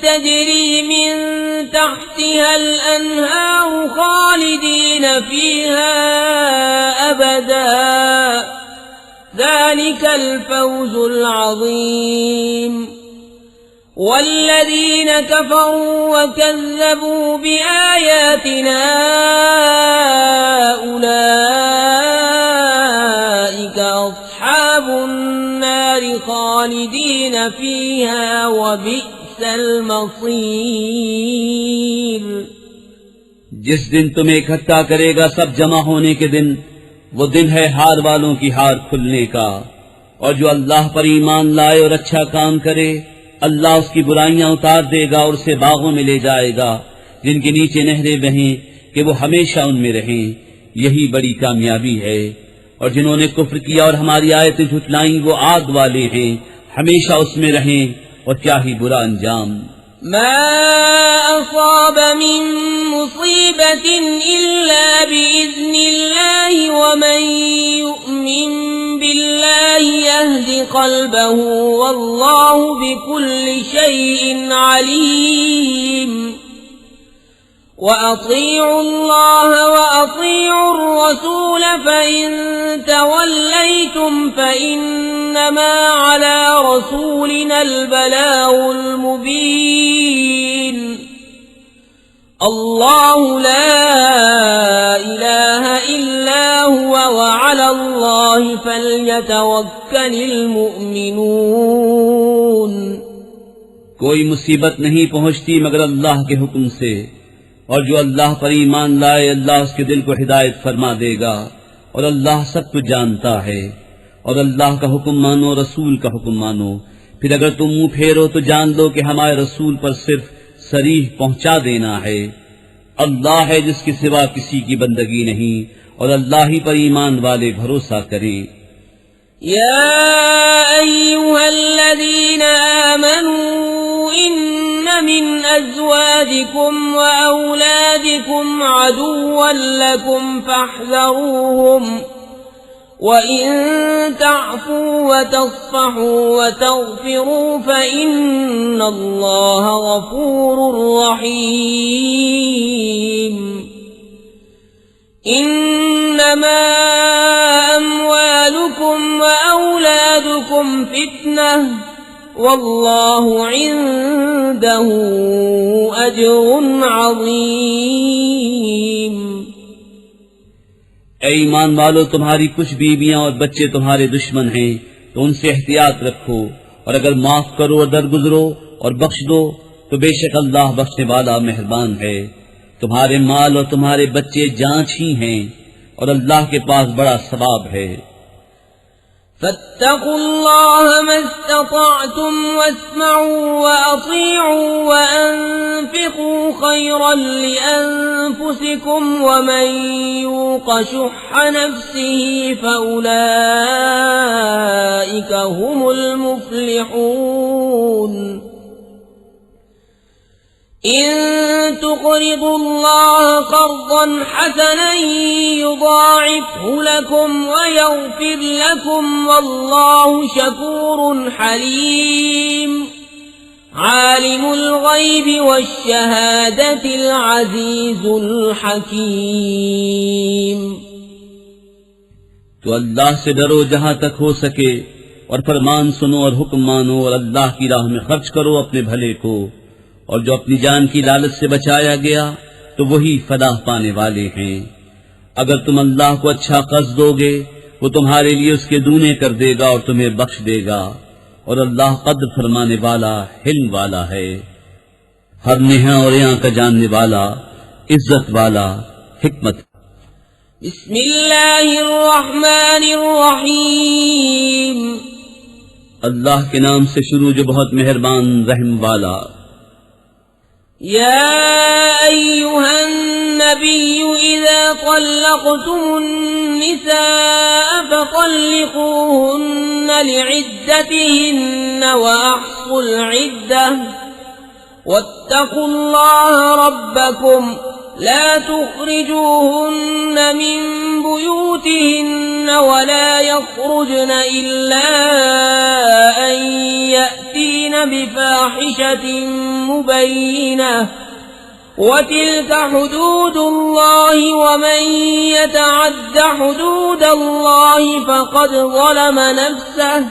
तजरी मिन तहतिहा अल-अन्हार खालिदीन फीहा अबदा ज़ालिकल फ़ौज़ुल अज़ीम। वल्लज़ीन कफ़रू वकज़्ज़बू बिआयातिना उलाइका अस्हाबुन नार खालिदीन फीहा वबिअसल मसीर। जिस दिन तुम्हें इकट्ठा करेगा सब जमा होने के दिन, वो दिन है हार वालों की हार खुलने का। और जो अल्लाह पर ईमान लाए और अच्छा काम करे, अल्लाह उसकी बुराइयां उतार देगा और उसे बागों में ले जाएगा जिनके नीचे नहरें बहें कि वो हमेशा उनमें रहें। यही बड़ी कामयाबी है। और जिन्होंने कुफ्र किया और हमारी आयतें झुटलाईं, वो आग वाले हैं, हमेशा उसमें रहें, और क्या ही बुरा अंजाम। मा असाब मिन मुसीबतिन इल्ला बिइज़्निल्लाहि वमन यु'मिन बिल्लाहि यहदि क़ल्बहु वल्लाहु बिकुल्लि शैइन अलीम। वअतीअू अल्लाह वअतीअू अर्रसूल फ़इन तवल्लैतुम फ़इन्नमा अला रसूलिनल बलागुल मुबीन। अल्लाहु ला इलाहा इल्ला हुवा वअलल्लाहि फ़ल्यतवक्कलिल मुअ्मिनून। कोई मुसीबत नहीं पहुंचती मगर अल्लाह के हुक्म से, और जो अल्लाह पर ईमान लाए अल्लाह उसके दिल को हिदायत फरमा देगा, और अल्लाह सब कुछ जानता है। और अल्लाह का हुक्म मानो, रसूल का हुक्म मानो। फिर अगर तुम मुंह फेरो तो जान लो कि हमारे रसूल पर सिर्फ सरीह पहुंचा देना है। अल्लाह है जिसके सिवा किसी की बंदगी नहीं, और अल्लाह ही पर ईमान वाले भरोसा करें। या अय्युहल्लज़ीन आमनू इन्न मिन अज़वाजिकुम व औलादिकुम अदुव्वन लकुम फहज़रूहुम वइन तअफू व तस्फ़हू व तग़फ़िरू फ़इन्नल्लाह गफ़ूरुर रहीम। इन्नमा अम्वालुकुम व औलादुकुम फ़ित्नह वल्लाहु इन्दहु अज्रुन अज़ीम। ऐ ईमान वालो, तुम्हारी कुछ बीवियां और बच्चे तुम्हारे दुश्मन हैं, तो उनसे एहतियात रखो, और अगर माफ करो और दरगुजरो और बख्श दो तो बेशक अल्लाह बख्शने वाला मेहरबान है। तुम्हारे माल और तुम्हारे बच्चे जांच ही हैं, और अल्लाह के पास बड़ा सवाब है। फत्तकुल्लाह मस्ततअतुम वस्मऊ वअतीअू वअन्फिकू खैरन लिअन्फुसिकुम वमन यूक़ शुह्ह नफ्सिही फउलाइका हुमुल मुफ्लिहून। इन تقرضوا الله قرضا حسنا يضاعفه لكم ويغفر لكم والله شكور حليم عالم الغيب والشهادة العزيز الحكيم। तो अल्लाह से डरो जहां तक हो सके और फरमान सुनो और हुक्म मानो और अल्लाह की राह में खर्च करो अपने भले को, और जो अपनी जान की लालच से बचाया गया तो वही फलाह पाने वाले हैं। अगर तुम अल्लाह को अच्छा कर्ज दोगे वो तुम्हारे लिए उसके दूने कर देगा और तुम्हें बख्श देगा, और अल्लाह कद्र फरमाने वाला हिल्म वाला है, हर नेहा और यहाँ का जानने वाला, इज्जत वाला, हिकमत। बिस्मिल्लाहिर्रहमानिर्रहीम। अल्लाह के नाम से शुरू जो बहुत मेहरबान रहम वाला। या अय्युहन नबिय्यु इज़ा तल्लक़्तुमुन्निसाअ फतल्लिक़ूहुन्ना लिइद्दतिहिन्ना व अह्सुल इद्दह वत्तक़ुल्लाह रब्बकुम ला तुख़रिजूहुन्ना मिन बुयूतिहिन्ना वला यख़रुजन इल्ला अन यअतीन बिफ़ाहिशतिन मुबय्यिनह वतिल्क हुदूदुल्लाहि वमन यतअद्द हुदूदल्लाहि फक़द ज़लम नफ़्सह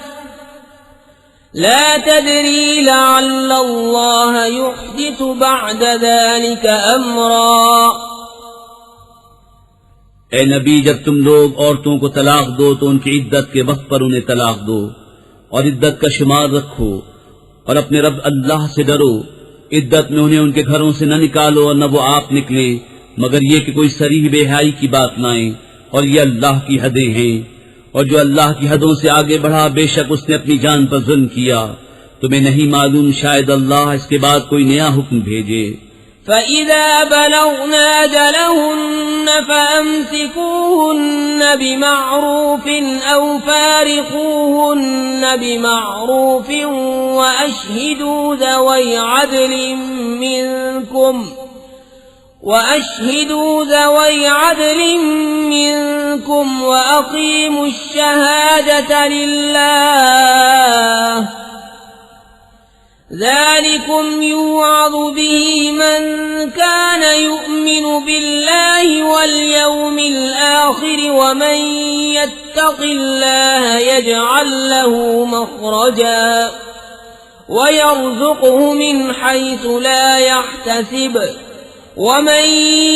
ला तदरी लअल्लल्लाह युहदिथु बअद ज़ालिक अम्रा। ए नबी, जब तुम लोग औरतों को तलाक दो तो उनकी इद्दत के वक्त पर उन्हें तलाक दो और इद्दत का शुमार रखो और अपने रब अल्लाह से डरो। इद्दत में उन्हें उनके घरों से न निकालो और न वो आप निकले, मगर ये कि कोई सरीह बेहयाई की बात न आए, और ये अल्लाह की हदें हैं। और जो अल्लाह की हदों से आगे बढ़ा बेशक उसने अपनी जान पर जुल्म किया। तुम्हें नहीं मालूम शायद अल्लाह इसके बाद कोई नया हुक्म भेजे। فإذا بلغنا أجلهن فأمسكوهن بمعروف أو فارقوهن بمعروف وأشهدوا ذوي عدل منكم وأقيموا الشهادة لله ذلكم يوعظ به من كان يؤمن بالله واليوم الآخر ومن يتق الله يجعل له مخرجا ويرزقه من حيث لا يحتسب ومن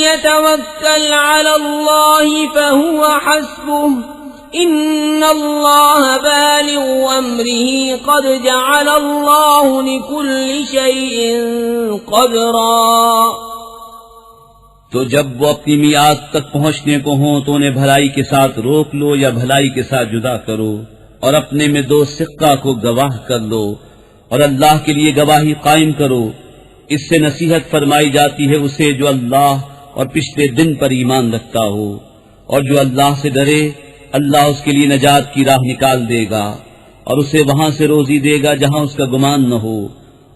يتوكل على الله فهو حسبه إن الله بالغ أمره قد جعل الله لكل شيء قدرا। तो जब वो अपनी मियाद तक पहुंचने को हों तो उन्हें भलाई के साथ रोक लो या भलाई के साथ जुदा करो, और अपने में दो सिक्का को गवाह कर लो और अल्लाह के लिए गवाही कायम करो। इससे नसीहत फरमाई जाती है उसे जो अल्लाह और पिछले दिन पर ईमान रखता हो, और जो अल्लाह से डरे अल्लाह उसके लिए नजात की राह निकाल देगा और उसे वहां से रोजी देगा जहां उसका गुमान न हो,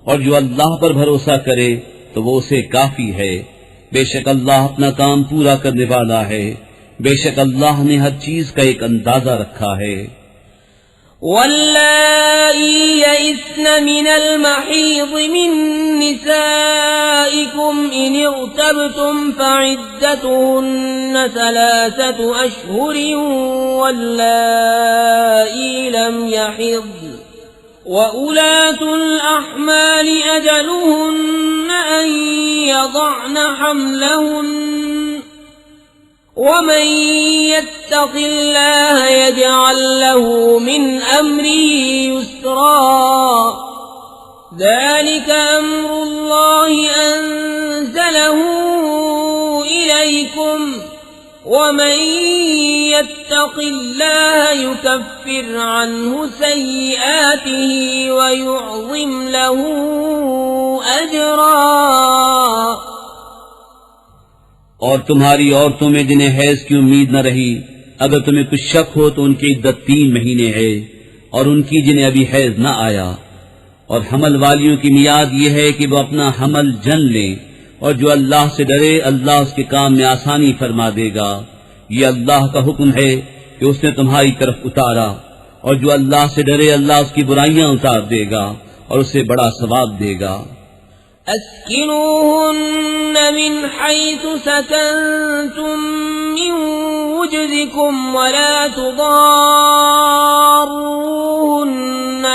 और जो अल्लाह पर भरोसा करे तो वो उसे काफी है। बेशक अल्लाह अपना काम पूरा करने वाला है, बेशक अल्लाह ने हर चीज का एक अंदाजा रखा है। वल्लाई यइस्न मिनल महीज़ मिन निसाइकुम इन इर्तबतुम फइद्दतुहुन्न सलासतु अश्हुरिन वल्लाई लम यहिज़्न वउलातुल अहमाल अजलुहुन्न अन यضعन हम्लहुन्न वमन यत्तक़िल्लाह यजअल लहू मिन अम्रिही युस्रा ज़ालिक अम्रुल्लाहि अंज़लहू इलैकुम वमन यत्तक़िल्लाह युकफ्फिर अन्हु सय्यिआतिही वयुअज़िम लहू अजरा। और तुम्हारी औरतों में जिन्हें हैज की उम्मीद न रही, अगर तुम्हें कुछ शक हो तो उनकी इद्दत 3 महीने है, और उनकी जिन्हें अभी हैज न आया। और हमल वालियों की मियाद ये है कि वो अपना हमल जन लें और जो अल्लाह से डरे अल्लाह उसके काम में आसानी फरमा देगा। ये अल्लाह का हुक्म है कि उसने तुम्हारी तरफ उतारा, और जो अल्लाह से डरे अल्लाह उसकी बुराइयां उतार देगा और उसे बड़ा सवाब देगा। अस्किनूहुन्न मिन हैसु सकनतुम मिन वुजदिकुम वला तुदारुहुन्न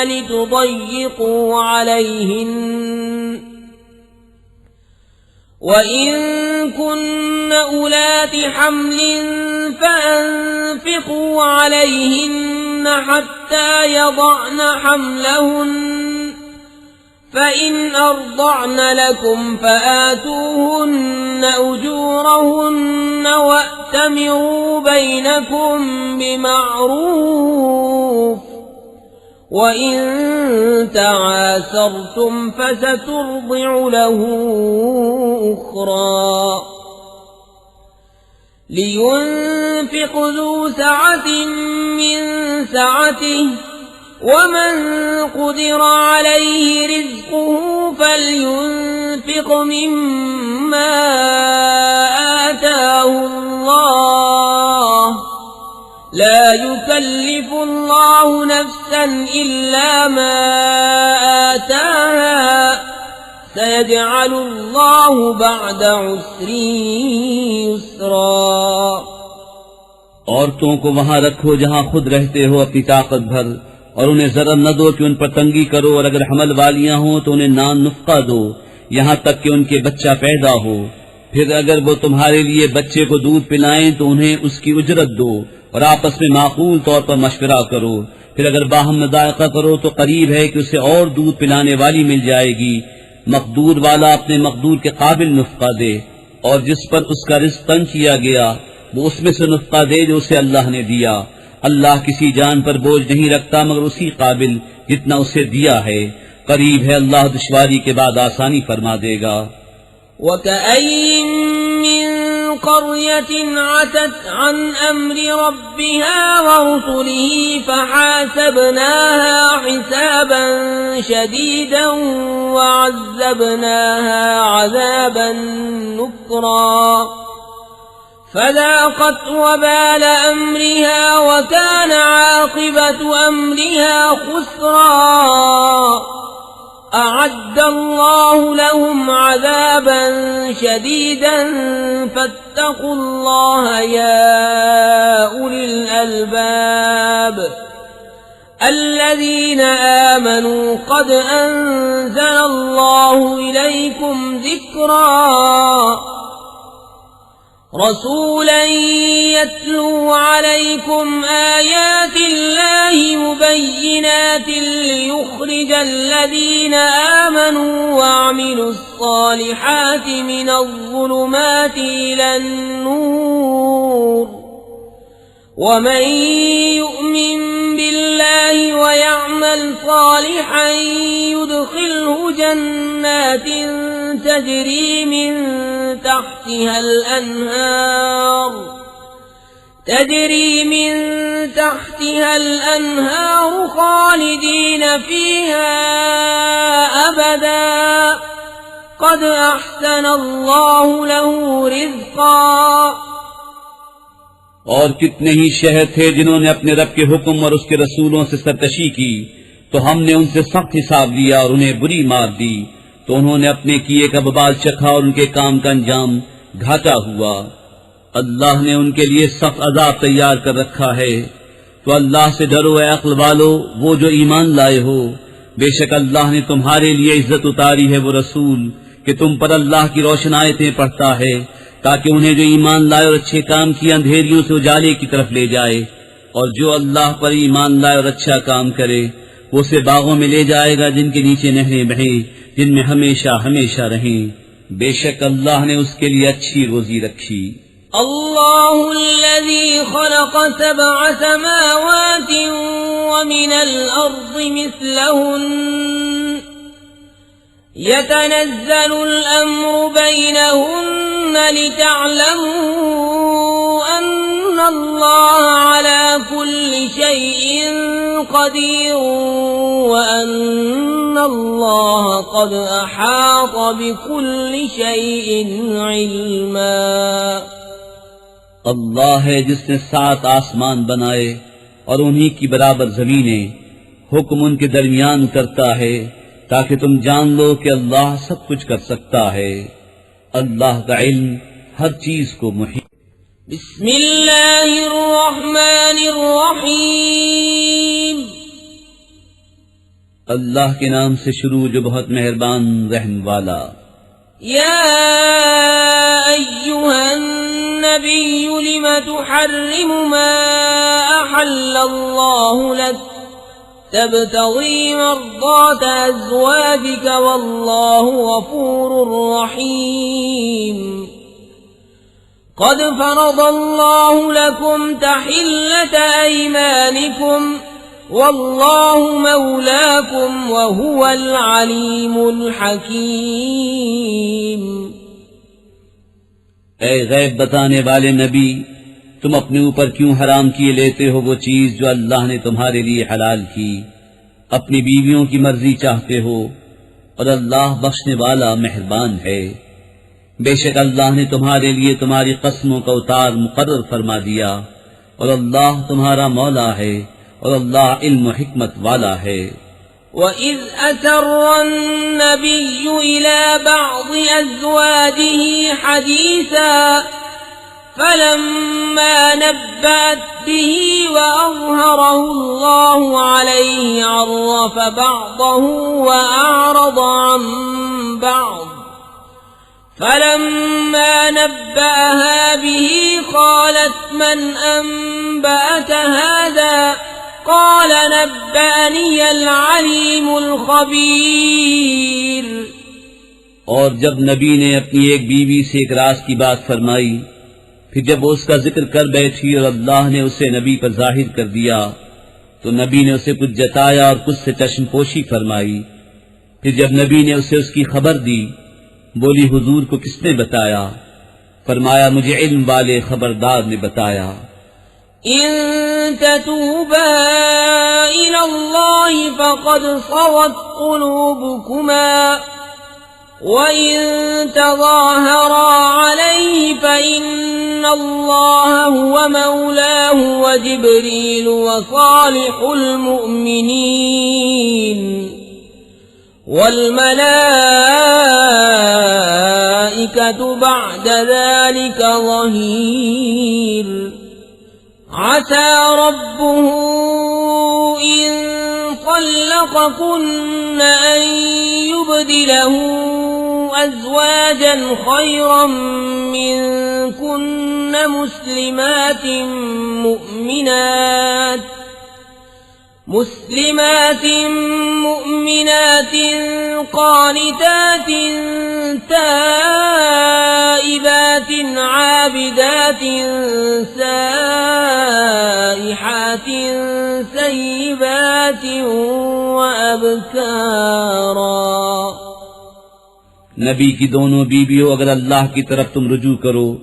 लितुضय्यिकू अलैहिन्न वइन कुन्न उलाति हम्लिन फअन्फिकू अलैहिन्न हत्ता यضعन हम्लहुन्न فإن أرضعن لكم فآتوهن أجورهن وأتمروا بينكم بمعروف وإن تعاسرتم فسترضع له أخرى لينفق ذو سعة من سعته ومن قدر عليه رزقه فلينفق مما آتاه الله لا يكلف الله نفسا إلا ما آتاها سيجعل الله بعد عسر يسرا। औरतों को वहां रखो जहां खुद रहते हो अपनी ताकत भर, और उन्हें जरा न दो कि उन पर तंगी करो, और अगर हमल वालियां हो तो उन्हें नान नुफ्का दो यहाँ तक कि उनके बच्चा पैदा हो। फिर अगर वो तुम्हारे लिए बच्चे को दूध पिलाएं तो उन्हें उसकी उजरत दो, और आपस में माकूल तौर पर मशवरा करो। फिर अगर बाहम मुदायका करो तो करीब है कि उसे और दूध पिलाने वाली मिल जाएगी। मकदूर वाला अपने मकदूर के काबिल नुफ्का दे, और जिस पर उसका रिज़्क़ तंग किया गया वो उसमें से नुफ्का दे जो उसे अल्लाह ने दिया। अल्लाह किसी जान पर बोझ नहीं रखता मगर उसी काबिल जितना उसे दिया है। करीब है अल्लाह दुश्वारी के बाद आसानी फरमा देगा। वकअय्यिन मिन क़र्यतिन अतत अन अम्रि रब्बिहा वरुसुलिही फहासबनाहा हिसाबन शदीदन वअज़्ज़बनाहा अज़ाबन नुक्रा فذاقت وبال أمرها وكان عاقبة أمرها خسرا أعد الله لهم عذابا شديدا فاتقوا الله يا أولي الألباب الذين آمنوا قد أنزل الله إليكم ذكرا رسولا يتلو عليكم آيات الله مبينات ليخرج الذين آمنوا وعملوا الصالحات من الظلمات إلى النور ومن يؤمن بالله ويعمل صالحا يدخله جنات تجري من تحتها الأنهار خالدين فيها أبدا قد أحسن الله له رزقا। और कितने ही शहर थे जिन्होंने अपने रब के हुक्म और उसके रसूलों से सरकशी की, तो हमने उनसे सख्त हिसाब लिया और उन्हें बुरी मार दी। तो उन्होंने अपने किए का बबाल चखा और उनके काम का अंजाम घाटा हुआ। अल्लाह ने उनके लिए सख्त अजाब तैयार कर रखा है। तो अल्लाह से डरो ए अक्ल वालो, वो जो ईमान लाए हो। बेशक अल्लाह ने तुम्हारे लिए इज्जत उतारी है वो रसूल कि तुम पर अल्लाह की रोशन आयतें पढ़ता है, ताकि उन्हें जो ईमान लाए और अच्छे काम किए अंधेरियों से उजाले की तरफ ले जाए। और जो अल्लाह पर ईमान लाए और अच्छा काम करे वो उसे बागों में ले जाएगा जिनके नीचे नहरें बहें, जिनमें हमेशा हमेशा रहें। बेशक अल्लाह ने उसके लिए अच्छी रोजी रखी। अल्लाहुल्लज़ी खलक़ सबअ समावातिन व मिनल अर्ज़ि मिस्लहुन्न यतनज़्ज़लुल अम्रु बैनहुन्न लितअलमू अन्नल्लाह अला कुल्लि शैइन क़दीर व अन्न अल्लाह क़द अहात बिकुल्लि शैइन इल्मा। अल्लाह है जिसने 7 आसमान बनाए और उन्हीं की बराबर जमीनें, हुक्म उनके दरमियान उतरता है ताकि तुम जान लो कि अल्लाह सब कुछ कर सकता है। अल्लाह का इल्म हर चीज को मुहीत। बिस्मिल्लाहिर रहमानिर रहीम। अल्लाह के नाम से शुरू जो बहुत मेहरबान रहम वाला। या अय्युहन नबिय्यु लिमा तुहर्रिमु मा अहल्लल्लाहु लक तब्तगी मर्दात अज़वाजिक वल्लाहु गफूरुर रहीम। क़द फ़रज़ल्लाहु लकुम तहिल्लत ऐमानिकुम वल्लाहु मौलाकुम वहुवल अलीमुल हकीम। ऐ गैब बताने वाले नबी, तुम अपने ऊपर क्यों हराम किए लेते हो वो चीज जो अल्लाह ने तुम्हारे लिए हलाल की? अपनी बीवियों की मर्जी चाहते हो और अल्लाह बख्शने वाला मेहरबान है। बेशक अल्लाह ने तुम्हारे लिए तुम्हारी कसमों का उतार मुकर्रर फरमा दिया और अल्लाह तुम्हारा मौला है और अल्लाह इल्म हिकमत वाला है। वइज़ असर्रन नबिय्यु इला बअज़ि अज़वाजिही हदीसा फलम्मा नब्बअत बिही वअज़हरहु अल्लाहु अलैहि अर्रफ़ बअज़हु वअअरज़ अन बअज़ फलम्मा नब्बअहा बिही क़ालत मन अनबअक हाज़ा क़ाल नब्बअनियल अलीमुल ख़बीर। और जब नबी ने अपनी एक बीवी से एक राज की बात फरमाई, फिर जब वो उसका जिक्र कर बैठी और अल्लाह ने उसे नबी पर जाहिर कर दिया, तो नबी ने उसे कुछ जताया और कुछ से चश्मपोशी फरमाई। फिर जब नबी ने उसे उसकी खबर दी, बोली हुजूर को किसने बताया? फरमाया मुझे इल्म वाले खबरदार ने बताया। इन ततूबा इलल्लाहि फ़क़द सग़त क़ुलूबुकुमा व इन तज़ाहरा अलैहि फ़इन्नल्लाह हुवा मौलाहु व जिब्रील व सालिहुल मुअमिनीन वल मलाइकतु बअद ज़ालिका ज़हीर। असा रब्बुहु इन तल्लक़कुन्न अन युबदिलहु अज़वाजन खैरन मिनकुन्न मुस्लिमातिन मुअमिनातिन क़ानितातिन ताइबातिन आबिदातिन साइहातिन सय्यिबातिन व अबकारा। नबी की दोनों बीवियों, अगर अल्लाह की तरफ तुम रुजू करो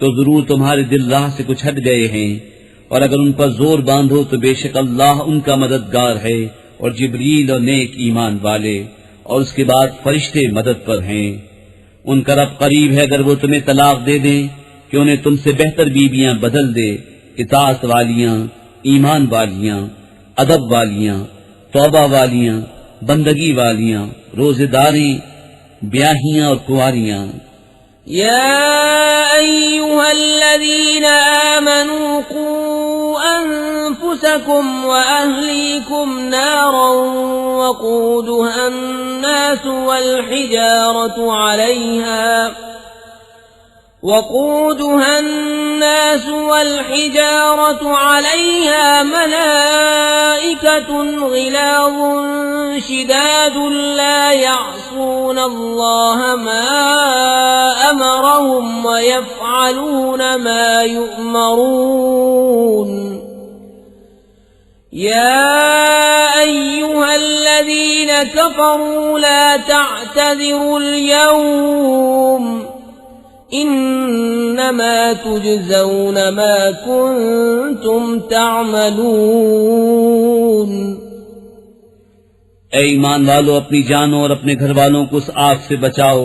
तो जरूर तुम्हारे दिल राह से कुछ हट गए हैं, और अगर उन पर जोर बांधो तो बेशक अल्लाह उनका मददगार है और जिब्रील और नेक ईमान वाले, और उसके बाद फरिश्ते मदद पर हैं। उनका रब करीब है अगर वो तुम्हें तलाक दे दें कि उन्हें तुमसे बेहतर बीवियां बदल दे, इताअत वालियां, ईमान वालियां, अदब वालियां, तौबा वालियां, बंदगी वालियां, रोजेदारें, ब्याहियां और कुंवारियां। या अय्युहल्लज़ीना आमनू क़ू अन्फुसकुम व अहलीकुम नारन वक़ूदुहा अन्नासु वल्हिजारतु अलैहा मलाइकतुन ग़िलाज़ुन शिदादुन ला यअसून अल्लाह मा अमरहुम व यफ़अलून मा युअमरून। या अय्युहल्लज़ीन कफ़रू ला तअ्तज़िरुल यौम इन्नमा तुजज़ौन मा कुन्तुम तअमलून। ए ईमान वालों, अपनी जानों और अपने घर वालों को उस आग से बचाओ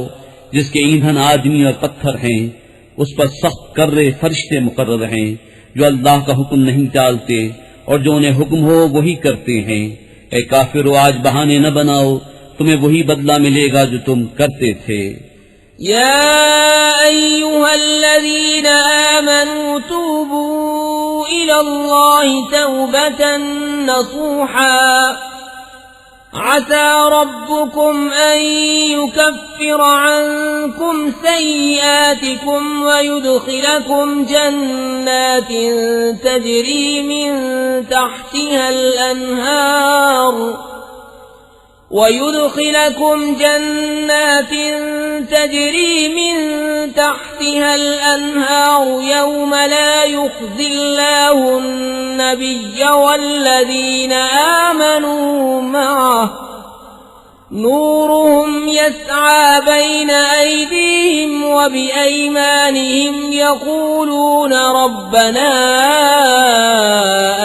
जिसके ईंधन आदमी और पत्थर हैं। उस पर सख्त कर्रे फरिश्ते मुकर्रर हैं जो अल्लाह का हुक्म नहीं टालते और जो उन्हें हुक्म हो वही करते हैं। ए काफिरो, आज बहाने न बनाओ, तुम्हें वही बदला मिलेगा जो तुम करते थे। या अय्युहल्लज़ीना आमनू तूबू इलल्लाहि तौबतन नसूहा असा रब्बुकुम अन युकफ्फिर अन्कुम सय्यिआतिकुम वयुदखिलकुम जन्नातिन तजरी मिन तहतिहल अन्हार ويدخلكم جنات تجري من تحتها الأنهار يوم لا يخزي الله النبي والذين آمنوا معه نورهم يسعى بين أيديهم وبأيمانهم يقولون ربنا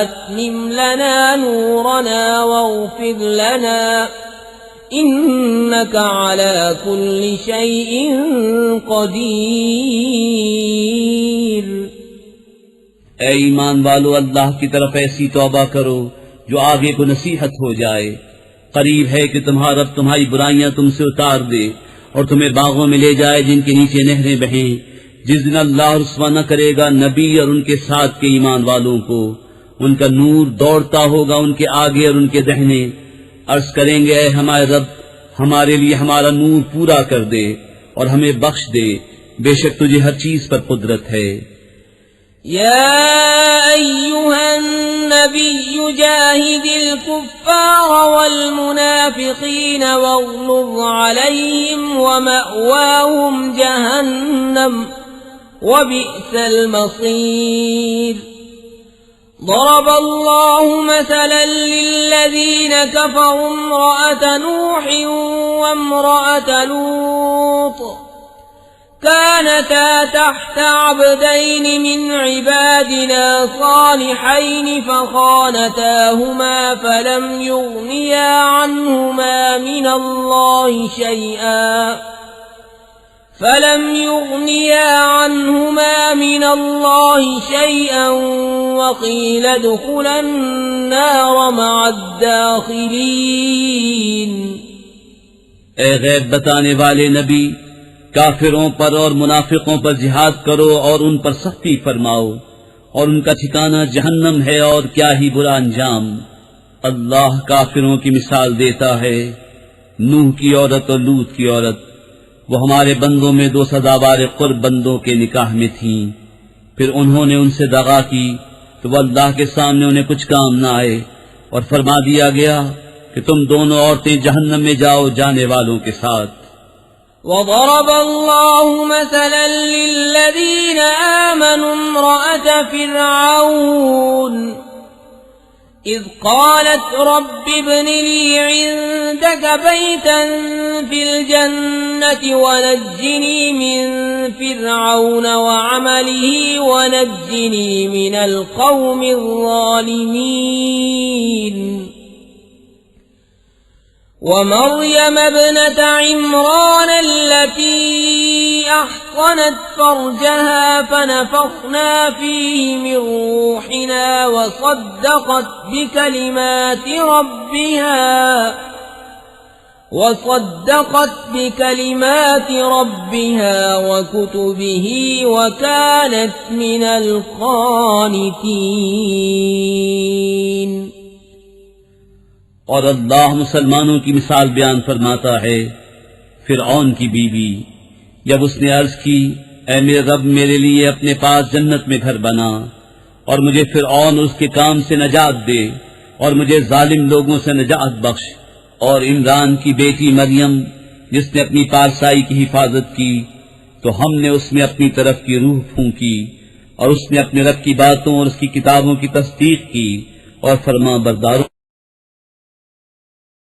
أتمم لنا نورنا واغفر لنا إنك على كل شيء قدير। ए ईमान वालो, अल्लाह की तरफ ऐसी तौबा करो जो आगे को नसीहत हो जाए। करीब है कि तुम्हारा रब तुम्हारी बुराइयां तुमसे उतार दे और तुम्हें बागों में ले जाए जिनके नीचे नहरें बहें। जिस दिन अल्लाह रुस्वा न करेगा नबी और उनके साथ के ईमान वालों को, उनका नूर दौड़ता होगा उनके आगे और उनके दाहिने। अर्ज करेंगे, ऐ हमारे रब, हमारे लिए हमारा नूर पूरा कर दे और हमें बख्श दे, बेशक तुझे हर चीज पर कुदरत है। या अय्युहन नबी जाहिदिल कुफ्फार वल मुनाफिकीन वग़्लुज़ अलैहिम वमअवाहुम जहन्नम वबिअसल मसीर। ضرب الله مثلا للذين كفروا امرأة نوح وامرأة لوط كانتا تحت عبدين من عبادنا صالحين فخانتاهما فلم يغنيا عنهما من الله شيئا وقيل ادخلا النار مع الداخلين۔ ए गैब बताने वाले नबी, काफिरों पर और मुनाफिकों पर जिहाद करो और उन पर सख्ती फरमाओ और उनका ठिकाना जहन्नम है और क्या ही बुरा अंजाम। अल्लाह काफिरों की मिसाल देता है। नूह की औरत और लूत की औरत, वो हमारे बंदों में दो सदाबार कुर्ब बंदों के निकाह में थीं। फिर उन्होंने उनसे दगा की तो वह अल्लाह के सामने उन्हें कुछ काम न आए और फरमा दिया गया कि तुम दोनों औरतें जहन्नम में जाओ जाने वालों के साथ। وضرب الله مثلا للذين آمنوا امرأة فرعون إذ قالت رب ابن لي عندك بيتا في الجنة ونجني من فرعون وعمله ونجني من القوم الظالمين۔ ومريم ابنة عمران التي أحصنت فرجها فنفخنا فيه من روحنا وصدقت بكلمات ربها وكتبه وكانت من القانتين۔ और अल्लाह मुसलमानों की मिसाल बयान फरमाता है। फिरऔन की बीवी, जब उसने अर्ज की, ऐ मेरे रब, मेरे लिए अपने पास जन्नत में घर बना और मुझे फिरऔन उसके काम से नजात दे और मुझे जालिम लोगों से नजात बख्श। और इमरान की बेटी मरियम, जिसने अपनी पारसाई की हिफाजत की, तो हमने उसमें अपनी तरफ की रूह फूंकी और उसने अपने रब की बातों और उसकी किताबों की तस्दीक की और फरमा बरदारों